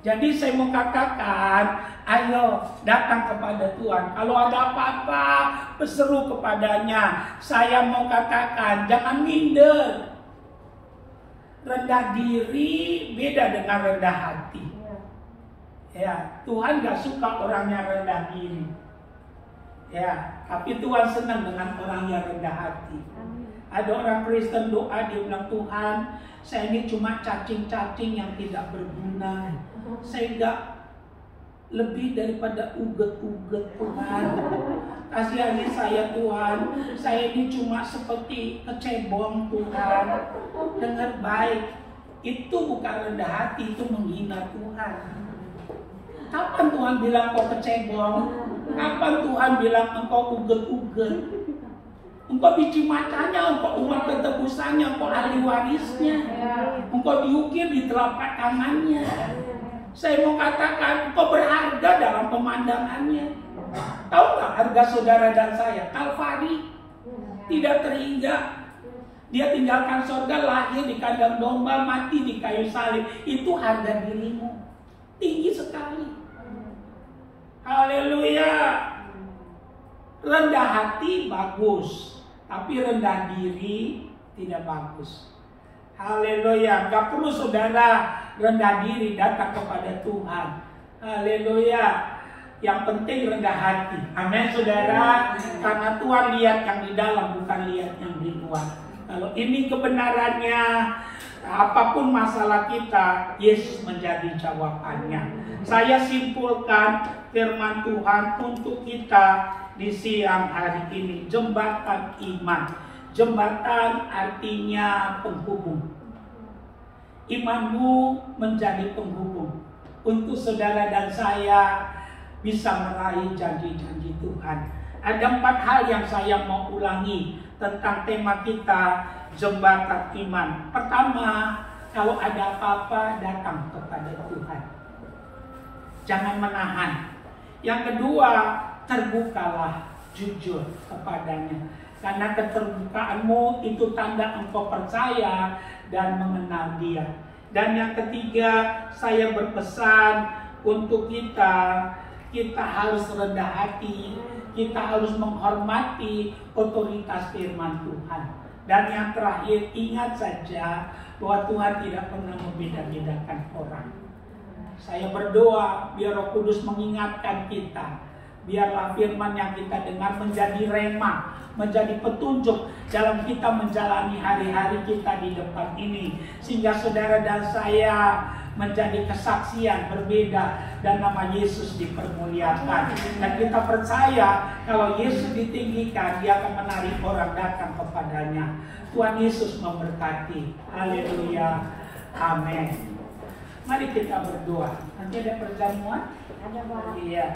Jadi saya mau katakan, ayo datang kepada Tuhan. Kalau ada apa-apa, berseru kepadanya. Saya mau katakan, jangan minder. Rendah diri beda dengan rendah hati. Ya, Tuhan gak suka orangnya rendah diri. Ya, tapi Tuhan senang dengan orang yang rendah hati. Ada orang Kristen doa, dia bilang, Tuhan, saya ini cuma cacing-cacing yang tidak berguna. Saya enggak lebih daripada uget-uget, Tuhan. Kasihani saya, Tuhan. Saya ini cuma seperti kecebong, Tuhan. Dengar baik, itu bukan rendah hati, itu menghina Tuhan. Kapan Tuhan bilang kau kecebong? Kapan Tuhan bilang engkau uget-uget? Engkau biji matanya, engkau umat ketebusannya, engkau ahli warisnya. Engkau diukir di telapak tangannya. Saya mau katakan, engkau berharga dalam pemandangannya. Tahu nggak harga saudara dan saya? Kalvari. Tidak terhingga. Dia tinggalkan surga, lahir di kandang domba, mati di kayu salib. Itu harga dirimu. Tinggi sekali. Haleluya. Rendah hati bagus, tapi rendah diri tidak bagus. Haleluya. Gak perlu saudara rendah diri datang kepada Tuhan. Haleluya. Yang penting rendah hati. Amin saudara. Karena Tuhan lihat yang di dalam, bukan lihat yang di luar. Kalau ini kebenarannya, apapun masalah kita, Yesus menjadi jawabannya. Saya simpulkan firman Tuhan untuk kita di siang hari ini. Jembatan iman. Jembatan artinya penghubung. Imanmu menjadi penghubung untuk saudara dan saya bisa meraih janji-janji Tuhan. Ada 4 hal yang saya mau ulangi tentang tema kita, jembatan iman. Pertama, kalau ada apa-apa datang kepada Tuhan. Jangan menahan. Yang kedua, terbukalah, jujur kepadanya. Karena keterbukaanmu itu tanda engkau percaya dan mengenal Dia. Dan yang ketiga, saya berpesan untuk kita harus rendah hati, kita harus menghormati otoritas firman Tuhan. Dan yang terakhir, ingat saja bahwa Tuhan tidak pernah membeda-bedakan orang. Saya berdoa biar Roh Kudus mengingatkan kita. Biarlah firman yang kita dengar menjadi rema, menjadi petunjuk dalam kita menjalani hari-hari kita di depan ini. Sehingga saudara dan saya menjadi kesaksian berbeda dan nama Yesus dipermuliakan. Dan kita percaya kalau Yesus ditinggikan, Dia akan menarik orang datang kepadanya. Tuhan Yesus memberkati. Haleluya. Amin. Mari kita berdoa. Nanti ada perjamuan? Ada, Pak. Iya.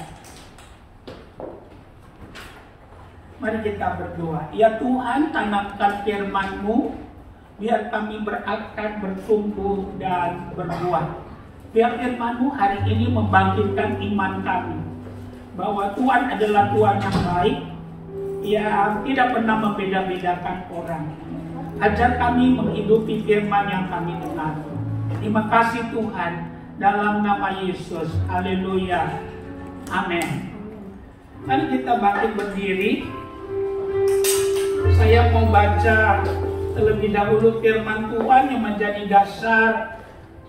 Mari kita berdoa. Ya Tuhan, tanamkan firman-Mu, biar kami berakar, bertumbuh, dan berbuah. Biar firman-Mu hari ini membangkitkan iman kami, bahwa Tuhan adalah Tuhan yang baik, yang tidak pernah membeda-bedakan orang. Ajar kami menghidupi firman yang kami dengar. Terima kasih Tuhan, dalam nama Yesus. Haleluya. Amin. Mari kita bangkit berdiri. Saya mau baca terlebih dahulu firman Tuhan yang menjadi dasar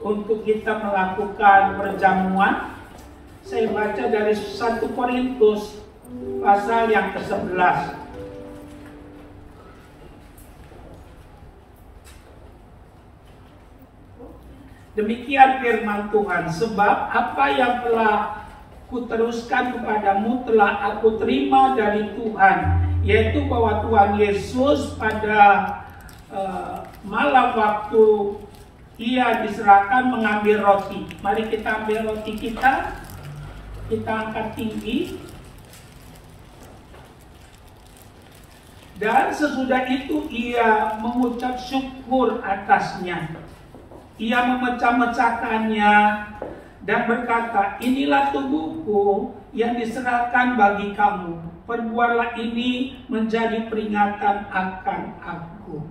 untuk kita melakukan perjamuan. Saya baca dari 1 Korintus pasal yang ke-11. Demikian firman Tuhan, sebab apa yang telah kuteruskan kepadamu telah aku terima dari Tuhan, yaitu bahwa Tuhan Yesus pada malam waktu Ia diserahkan mengambil roti. Mari kita ambil roti kita angkat tinggi. Dan sesudah itu Ia mengucap syukur atasnya. Ia memecah-mecahkannya dan berkata, inilah tubuhku yang diserahkan bagi kamu. Perbuatlah ini menjadi peringatan akan aku.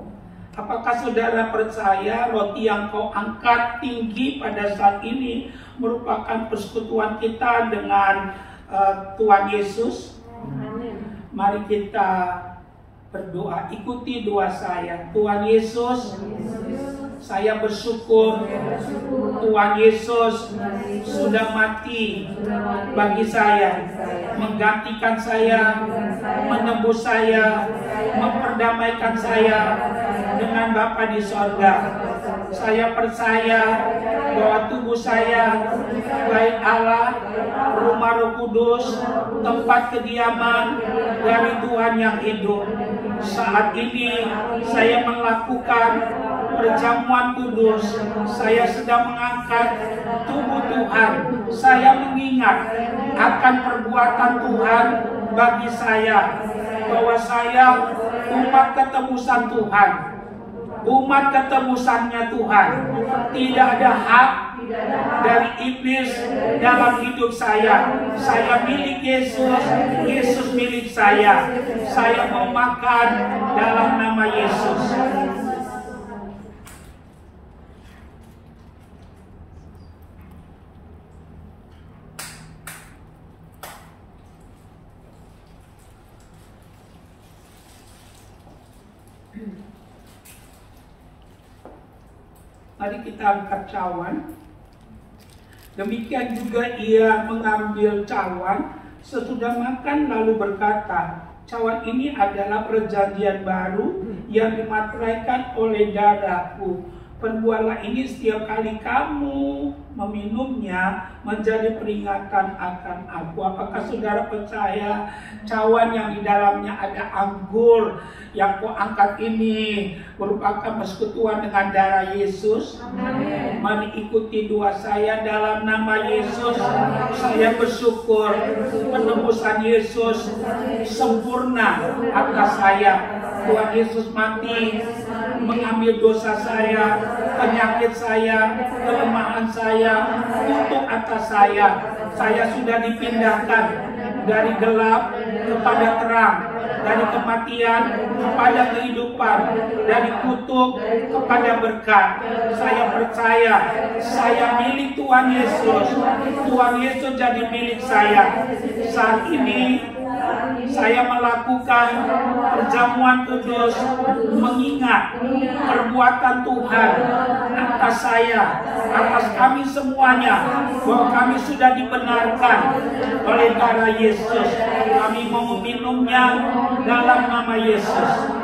Apakah saudara percaya roti yang kau angkat tinggi pada saat ini merupakan persekutuan kita dengan Tuhan Yesus? Amin. Mari kita berdoa, ikuti doa saya. Tuhan Yesus, saya bersyukur Tuhan Yesus sudah mati bagi saya, menggantikan saya, menebus saya, memperdamaikan saya dengan Bapa di sorga. Saya percaya bahwa tubuh saya, baik Allah, rumah Roh Kudus, tempat kediaman dari Tuhan yang hidup. Saat ini saya melakukan perjamuan kudus. Saya sedang mengangkat tubuh Tuhan. Saya mengingat akan perbuatan Tuhan bagi saya, bahwa saya umat ketebusan Tuhan, umat ketebusannya Tuhan. Tidak ada hak dari iblis dalam hidup saya. Saya milik Yesus, Yesus milik saya. Saya mau makan dalam nama Yesus. Mari kita angkat cawan. Demikian juga Ia mengambil cawan sesudah makan lalu berkata, cawan ini adalah perjanjian baru yang dimateraikan oleh darahku. Perbuatlah ini setiap kali kamu meminumnya menjadi peringatan akan aku. Apakah saudara percaya cawan yang di dalamnya ada anggur yang kau angkat ini merupakan persekutuan dengan darah Yesus? Amin. Mari ikuti doa saya dalam nama Yesus. Saya bersyukur penebusan Yesus sempurna atas saya. Tuhan Yesus mati mengambil dosa saya, penyakit saya, kelemahan saya, untuk atas saya. Saya sudah dipindahkan dari gelap kepada terang, dari kematian kepada kehidupan, dari kutuk kepada berkat. Saya percaya saya milik Tuhan Yesus. Tuhan Yesus jadi milik saya. Saat ini saya melakukan perjamuan kudus mengingat perbuatan Tuhan atas saya, atas kami semuanya, bahwa kami sudah dibenarkan oleh darah Yesus. Kami mau meminumnya dalam nama Yesus.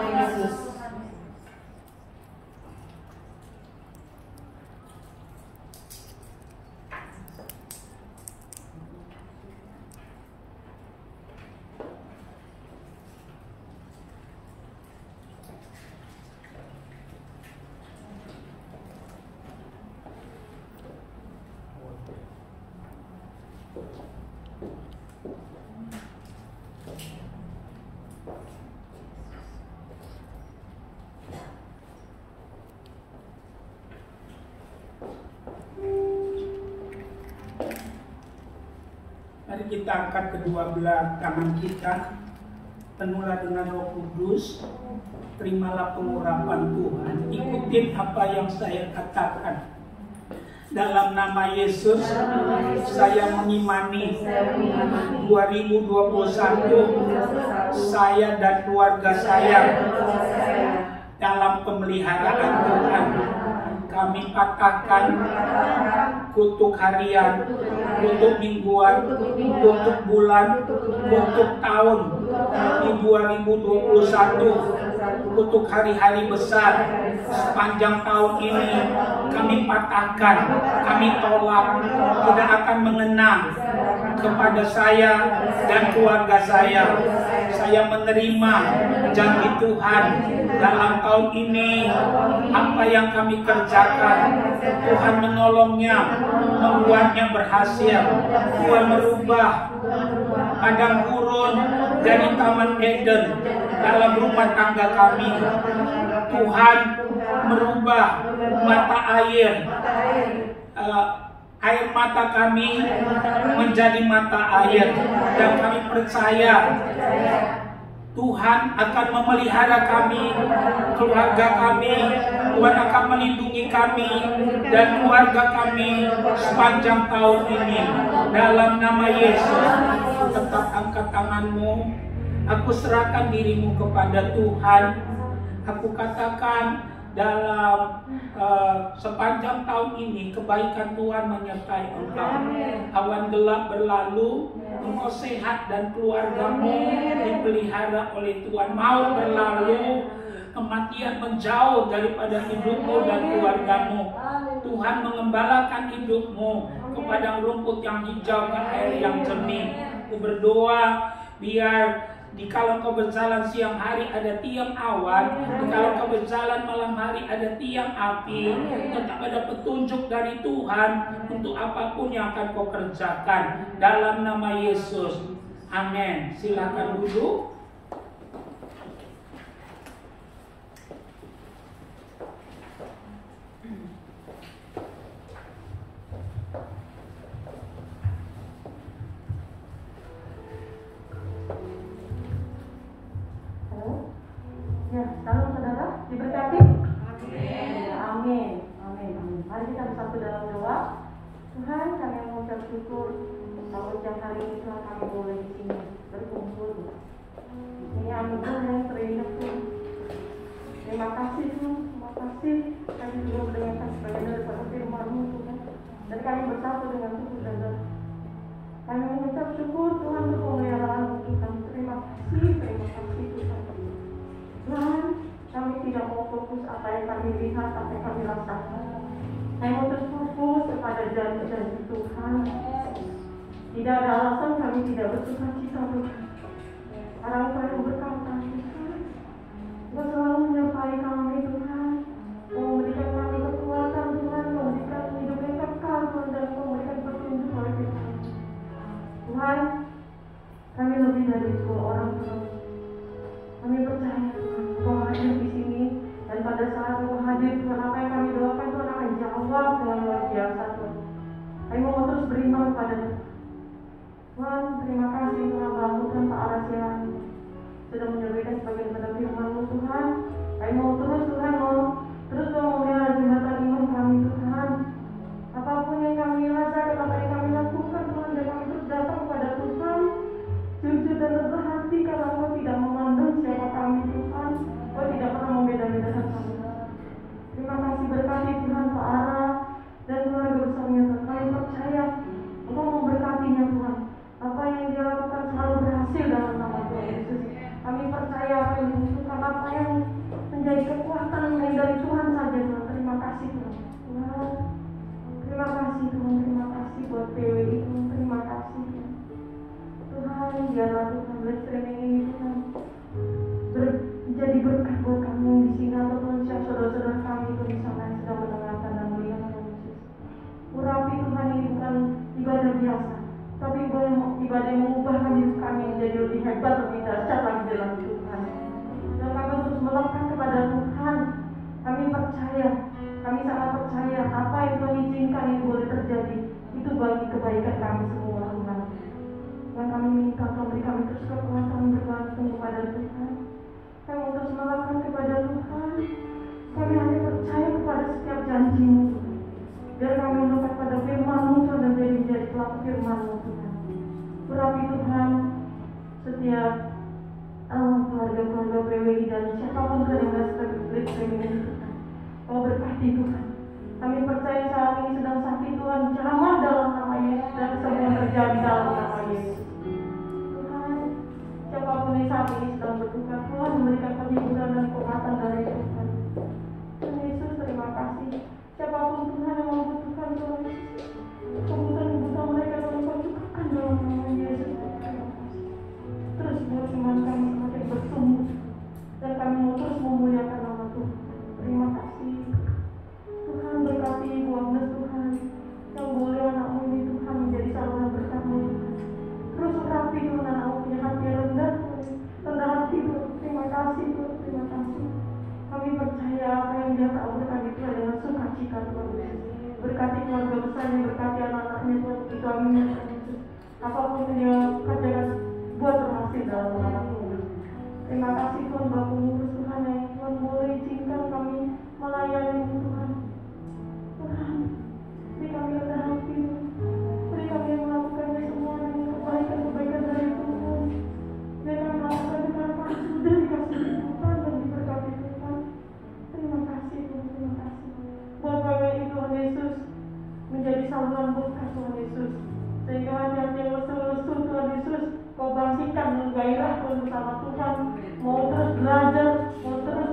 Mari kita angkat kedua belah tangan kita, penuhlah dengan Roh Kudus, terimalah pengurapan Tuhan. Ikutin apa yang saya katakan. Dalam nama Yesus, saya mengimani 2021 saya dan keluarga saya dalam pemeliharaan Tuhan. Kami patahkan kutuk harian, kutuk mingguan, kutuk bulan, kutuk tahun di 2021, kutuk hari-hari besar sepanjang tahun ini. Kami patahkan, kami tolak, tidak akan mengenang kepada saya dan keluarga saya. Saya menerima janji Tuhan dalam tahun ini. Apa yang kami kerjakan, Tuhan menolongnya, membuatnya berhasil. Tuhan merubah padang gurun jadi taman Eden dalam rumah tangga kami. Tuhan merubah mata air, air mata kami menjadi mata air, dan kami percaya Tuhan akan memelihara kami, keluarga kami. Tuhan akan melindungi kami dan keluarga kami sepanjang tahun ini. Dalam nama Yesus, tetap angkat tanganmu. Aku serahkan dirimu kepada Tuhan. Aku katakan dalam sepanjang tahun ini kebaikan Tuhan menyertai engkau. Awan gelap berlalu, engkau sehat dan keluargamu dipelihara oleh Tuhan. Maut berlalu, kematian menjauh daripada hidupmu dan keluargamu. Tuhan mengembalakan hidupmu ke padang rumput yang hijau, ke air yang jernih. Aku berdoa biar dikala kau berjalan siang hari ada tiang awan, dikala kau berjalan malam hari ada tiang api, tetap ada petunjuk dari Tuhan untuk apapun yang akan kau kerjakan. Dalam nama Yesus, amin. Silakan duduk. Ya, salam saudara, diberkati. Amin. Amin. Amin. Amin. Mari kita bersatu dalam doa. Tuhan, kami mengucap syukur bahwa siang hari ini Tuhan kami boleh di sini berkumpul. Ini anugerah yang terindah Tuhan. Terima kasih Tuhan, terima kasih. Kami juga mendengarkan sebagian daripada firman-Mu Tuhan. Dan kami bersatu dengan Tuhan dan kami mengucap syukur Tuhan untuk pemeliharaan Tuhan. Terima kasih Tuhan. Tuhan, kami tidak mau fokus apa yang kami lihat, apa yang kami rasakan. menjadi berkat buat kami yang di sini atau Tuhan siap saudara-saudara kami itu di sana yang sedang mendengarkan dan melihat Tuhan Yesus. Urapi Tuhan, ini bukan ibadah biasa, tapi ibadah yang mengubahkan hidup kami menjadi lebih hebat, lebih dahsyat lagi dalam Tuhan. Dan kami terus melekat kepada Tuhan. Kami percaya, kami sangat percaya apa yang Tuhan izinkan itu boleh terjadi, itu bagi kebaikan kami semua Tuhan. Dan kami minta Tuhan beri kami terus kekuatan bergantung kepada Tuhan. Kami terus melekat kepada Tuhan. Kami hanya percaya kepada setiap janji-Mu Tuhan. Biar kami melekat pada firman-Mu Tuhan dan menjadi pelaku firman-Mu Tuhan. Urapi Tuhan setiap keluarga-keluarga PWI dan siapapun Tuhan yang bersedia ini Tuhan. Kau berkati Tuhan. Kami percaya saat ini sedang sakit Tuhan, jamah dalam nama Yesus dan semua terjadi dalam nama Yesus. Tuhan, siapapun yang saat ini sedang berduka, Tuhan memberikan penghiburan dan kekuatan dari Tuhan. Tuhan Yesus, terima kasih. Siapapun Tuhan yang membutuhkan Tuhan Yesus, kebutuhan mereka Tuhan Kau cukupkan dalam nama Yesus. Terima kasih. Terus buat iman kami semakin bertumbuh dan kami mau terus memuliakan nama Tuhan. Terima kasih. Tuhan berkati Ibu Agnes Tuhan, yang boleh anakmu ini Tuhan menjadi saluran berkat-Mu Tuhan. Terus urapi Tuhan anakmu punya hati yang rendah hati Tuhan. Terima kasih Tuhan, terima kasih. Kami percaya apa yang Dia taburkan itu adalah sukacita Tuhan Yesus. Berkati keluarga besarnya, berkati anak-anaknya Tuhan, itu amin ya Tuhan Yesus. Apapun yang Dia kerjakan, buat berhasil dalam nama Tuhan. Terima kasih Tuhan Bapa Pengurus Tuhan yang Tuhan boleh izinkan kami melayani Tuhan. Tuhan, beri kami rendah hati Tuhan. Beri kami yang melakukannya semua dengan kebaikan-kebaikan dari Tuhan. Biar kami melakukannya karena kami sudah dikasih Tuhan dan diberkati Tuhan. Terima kasih Tuhan, terima kasih. Buat kami Tuhan Yesus menjadi saluran berkat Tuhan Yesus. Sehingga hati-hati yang lesu-lesu Tuhan Yesus Kau bangkitkan dengan gairah Tuhan bersama Tuhan. Mau terus belajar, mau terus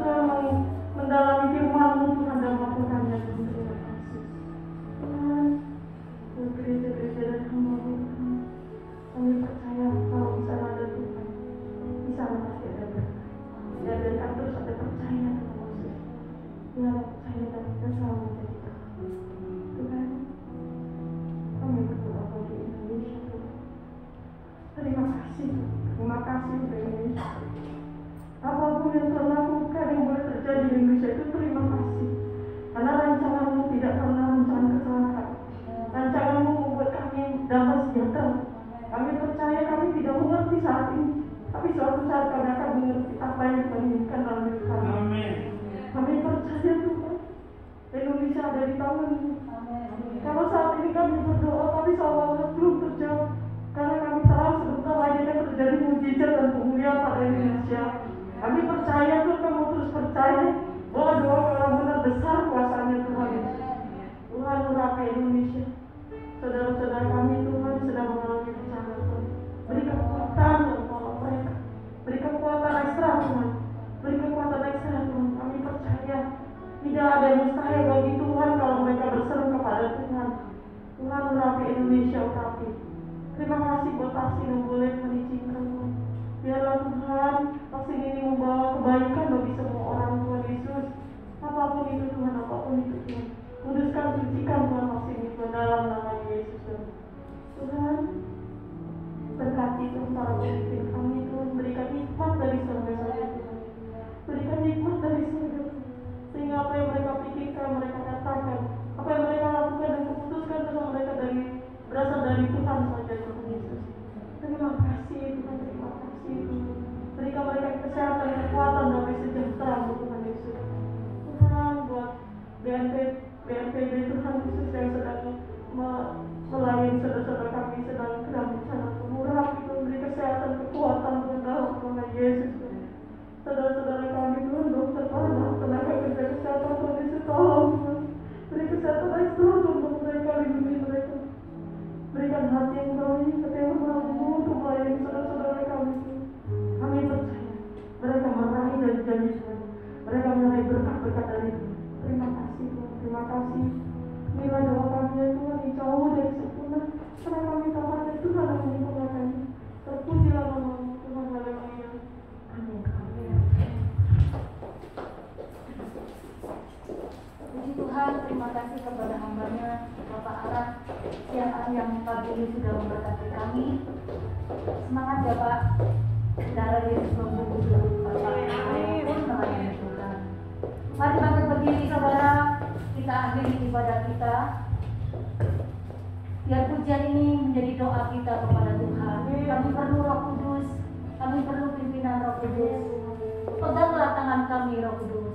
mendalami firman-Mu Tuhan dan melakukannya Tuhan. Terima kasih Tuhan. Gereja-gereja dan hamba-Mu Tuhan, kami percaya kalau di sana ada Tuhan, di sana pasti ada berkat. Dan biarkan terus ada percaya Tuhan Yesus. Biar percaya dan kita selalu menjadi berkat. Tuhan, kami berdoa bagi Indonesia Tuhan. Terima kasih untuk Indonesia. Apapun yang Tuhan lakukan yang boleh terjadi di Indonesia itu terima kasih. Karena rancangan-Mu tidak pernah rancangan kecelakaan. Rancangan-Mu membuat kami dapat sejahtera. Kami percaya kami tidak mengerti saat ini, tapi suatu saat kami akan mengerti apa yang Tuhan inginkan dalam hidup kami. Amin. Kami percaya Tuhan, Indonesia ada di tangan-Mu. Kalau saat ini kami berdoa, tapi seolah-olah belum terjawab. Karena kami tahu sebentar lagi akan terjadi mujizat dan pemulihan pada Indonesia. Kami percaya Tuhan, kamu terus percaya bahwa doa orang benar besar kuasanya Tuhan Yesus. Tuhan urapi Indonesia. Saudara-saudara kami Tuhan sedang mengalami bencana Tuhan. Beri kekuatan untuk mereka. Beri kekuatan ekstra Tuhan. Beri kekuatan ekstra Tuhan. Kami percaya tidak ada yang mustahil bagi Tuhan kalau mereka berseru kepada Tuhan. Tuhan urapi Indonesia, urapi. Terima kasih buat vaksin yang boleh mengizinkan Tuhan. Biarlah Tuhan vaksin ini membawa kebaikan bagi semua orang Tuhan Yesus. Apapun itu Tuhan, apapun itu Tuhan. Kuduskan, sucikan Tuhan vaksin itu dalam nama Yesus Tuhan. Berkati Tuhan para pemimpin kami Tuhan. Berikan hikmat dari surga Tuhan. Berikan hikmat dari surga Tuhan. Sehingga apa yang mereka pikirkan, mereka katakan, apa yang mereka lakukan dan keputuskan Tuhan mereka berasal dari Tuhan saja Tuhan Yesus. Terima kasih Tuhan, terima kasih Tuhan. Berikan mereka kesehatan, kekuatan, damai sejahtera Tuhan Yesus. Tuhan buat BNPB Tuhan Yesus yang sedang melayani saudara-saudara kami sedang dalam bencana murah itu beri kesehatan, kekuatan Tuhan dalam nama Yesus. Saudara-saudara kami Tuhan, dokter, para tenaga kerja kesehatan Tuhan Yesus tolong Tuhan. Beri kesehatan ekstra untuk mereka, lindungi mereka. Berikan hati yang baik, hati yang mampu untuk melayani saudara-saudara kami. Kami percaya mereka meraih janji-janji Tuhan. Mereka meraih berkat-berkat dari Tuhan. Terima kasih Tuhan, terima kasih. Inilah doa kami ya Tuhan, jauh dari sempurna. Karena kami tahu Tuhan yang menyempurnakannya. Terpujilah nama-Mu Tuhan, haleluya. Amin. terima kasih kepada hamba-Nya Bapak Arad yang pagi ini sudah memberkati kami. Semangat ya Pak, darah Yesus membunuh Bapak pun namanya Tuhan. Mari bangkit berdiri saudara, kita akhiri ibadah kita. Biar pujian ini menjadi doa kita kepada Tuhan. Kami perlu Roh Kudus, kami perlu pimpinan Roh Kudus. Peganglah tangan kami Roh Kudus.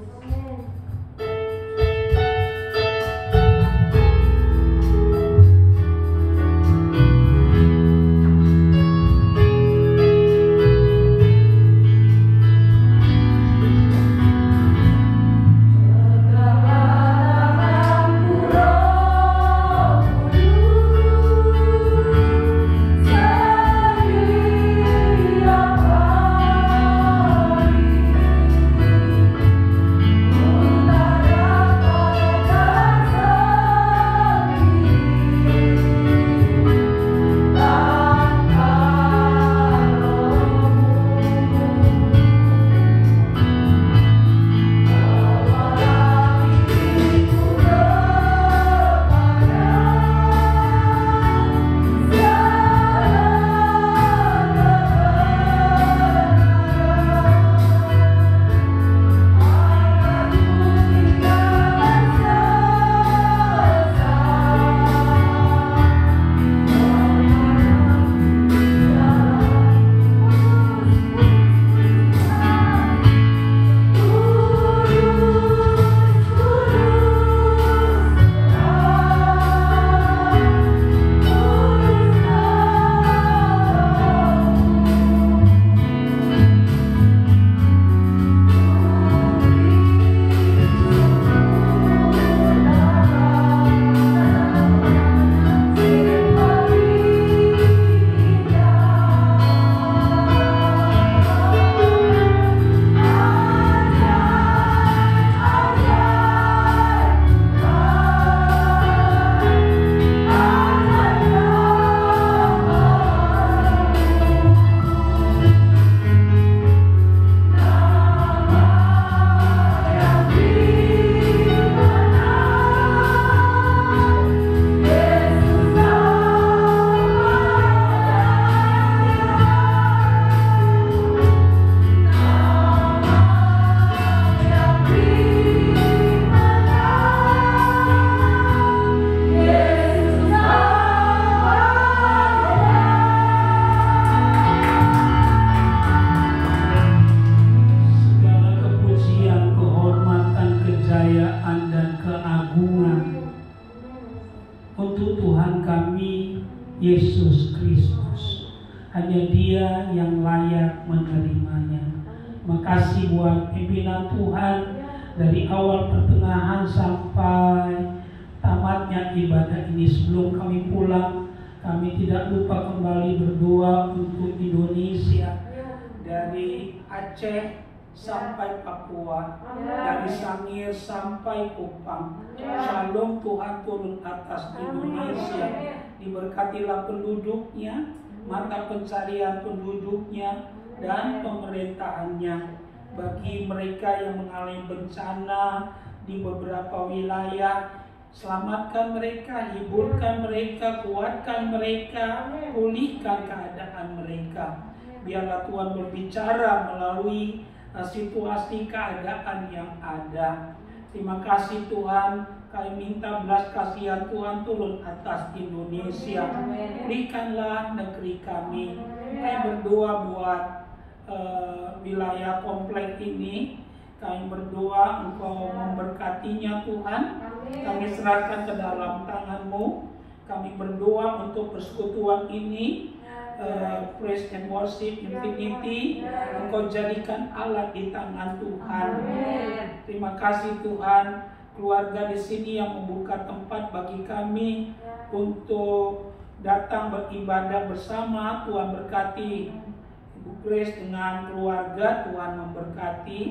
Yesus Kristus. Hanya Dia yang layak menerimanya. Makasih buat pimpinan Tuhan dari awal pertengahan sampai tamatnya ibadah ini. Sebelum kami pulang, kami tidak lupa kembali berdoa untuk Indonesia, dari Aceh sampai Papua, dari Sangir sampai Kupang. Shalom Tuhan turun atas Indonesia. Diberkatilah penduduknya, mata pencarian penduduknya, dan pemerintahannya. Bagi mereka yang mengalami bencana di beberapa wilayah, selamatkan mereka, hiburkan mereka, kuatkan mereka, pulihkan keadaan mereka. Biarlah Tuhan berbicara melalui situasi keadaan yang ada. Terima kasih Tuhan, kami minta belas kasihan Tuhan turun atas Indonesia. Berikanlah negeri kami. Kami berdoa buat wilayah komplek ini. Kami berdoa Engkau memberkatinya Tuhan. Kami serahkan ke dalam tangan-Mu. Kami berdoa untuk persekutuan ini, Praise and Worship Infinity, Engkau jadikan alat di tangan Tuhan. Terima kasih Tuhan, keluarga di sini yang membuka tempat bagi kami untuk datang beribadah bersama. Tuhan berkati Ibu Grace dengan keluarga, Tuhan memberkati.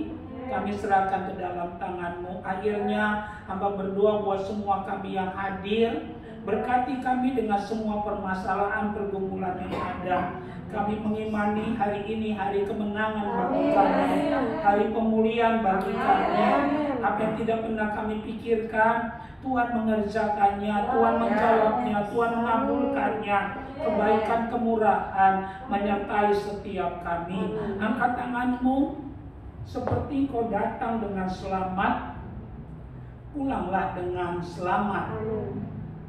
Kami serahkan ke dalam tangan-Mu. Akhirnya hamba berdoa buat semua kami yang hadir, Berkati kami dengan semua permasalahan pergumulan yang ada. Kami mengimani hari ini hari kemenangan bagi kami, hari pemulihan bagi kami. Apa yang tidak pernah kami pikirkan, Tuhan mengerjakannya, Tuhan menjawabnya, Tuhan mengabulkannya. Kebaikan, kemurahan menyertai setiap kami. Angkat tanganmu seperti kau datang dengan selamat, pulanglah dengan selamat.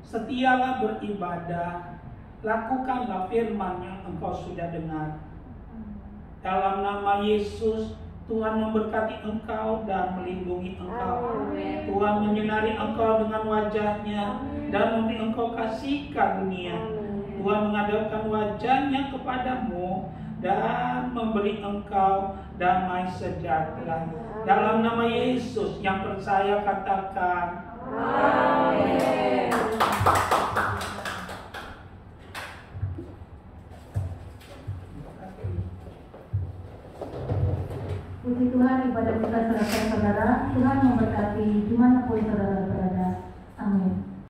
Setialah beribadah, lakukanlah firman yang engkau sudah dengar. Dalam nama Yesus, Tuhan memberkati engkau dan melindungi engkau. Tuhan menyinari engkau dengan wajahnya dan memberi engkau kasih karunia. Tuhan menghadapkan wajahnya kepadamu dan memberi engkau damai sejahtera. Dalam nama Yesus yang percaya katakan amin. Puji Tuhan, ibadah kita serahkan saudara. Tuhan memberkati dimanapun saudara berada.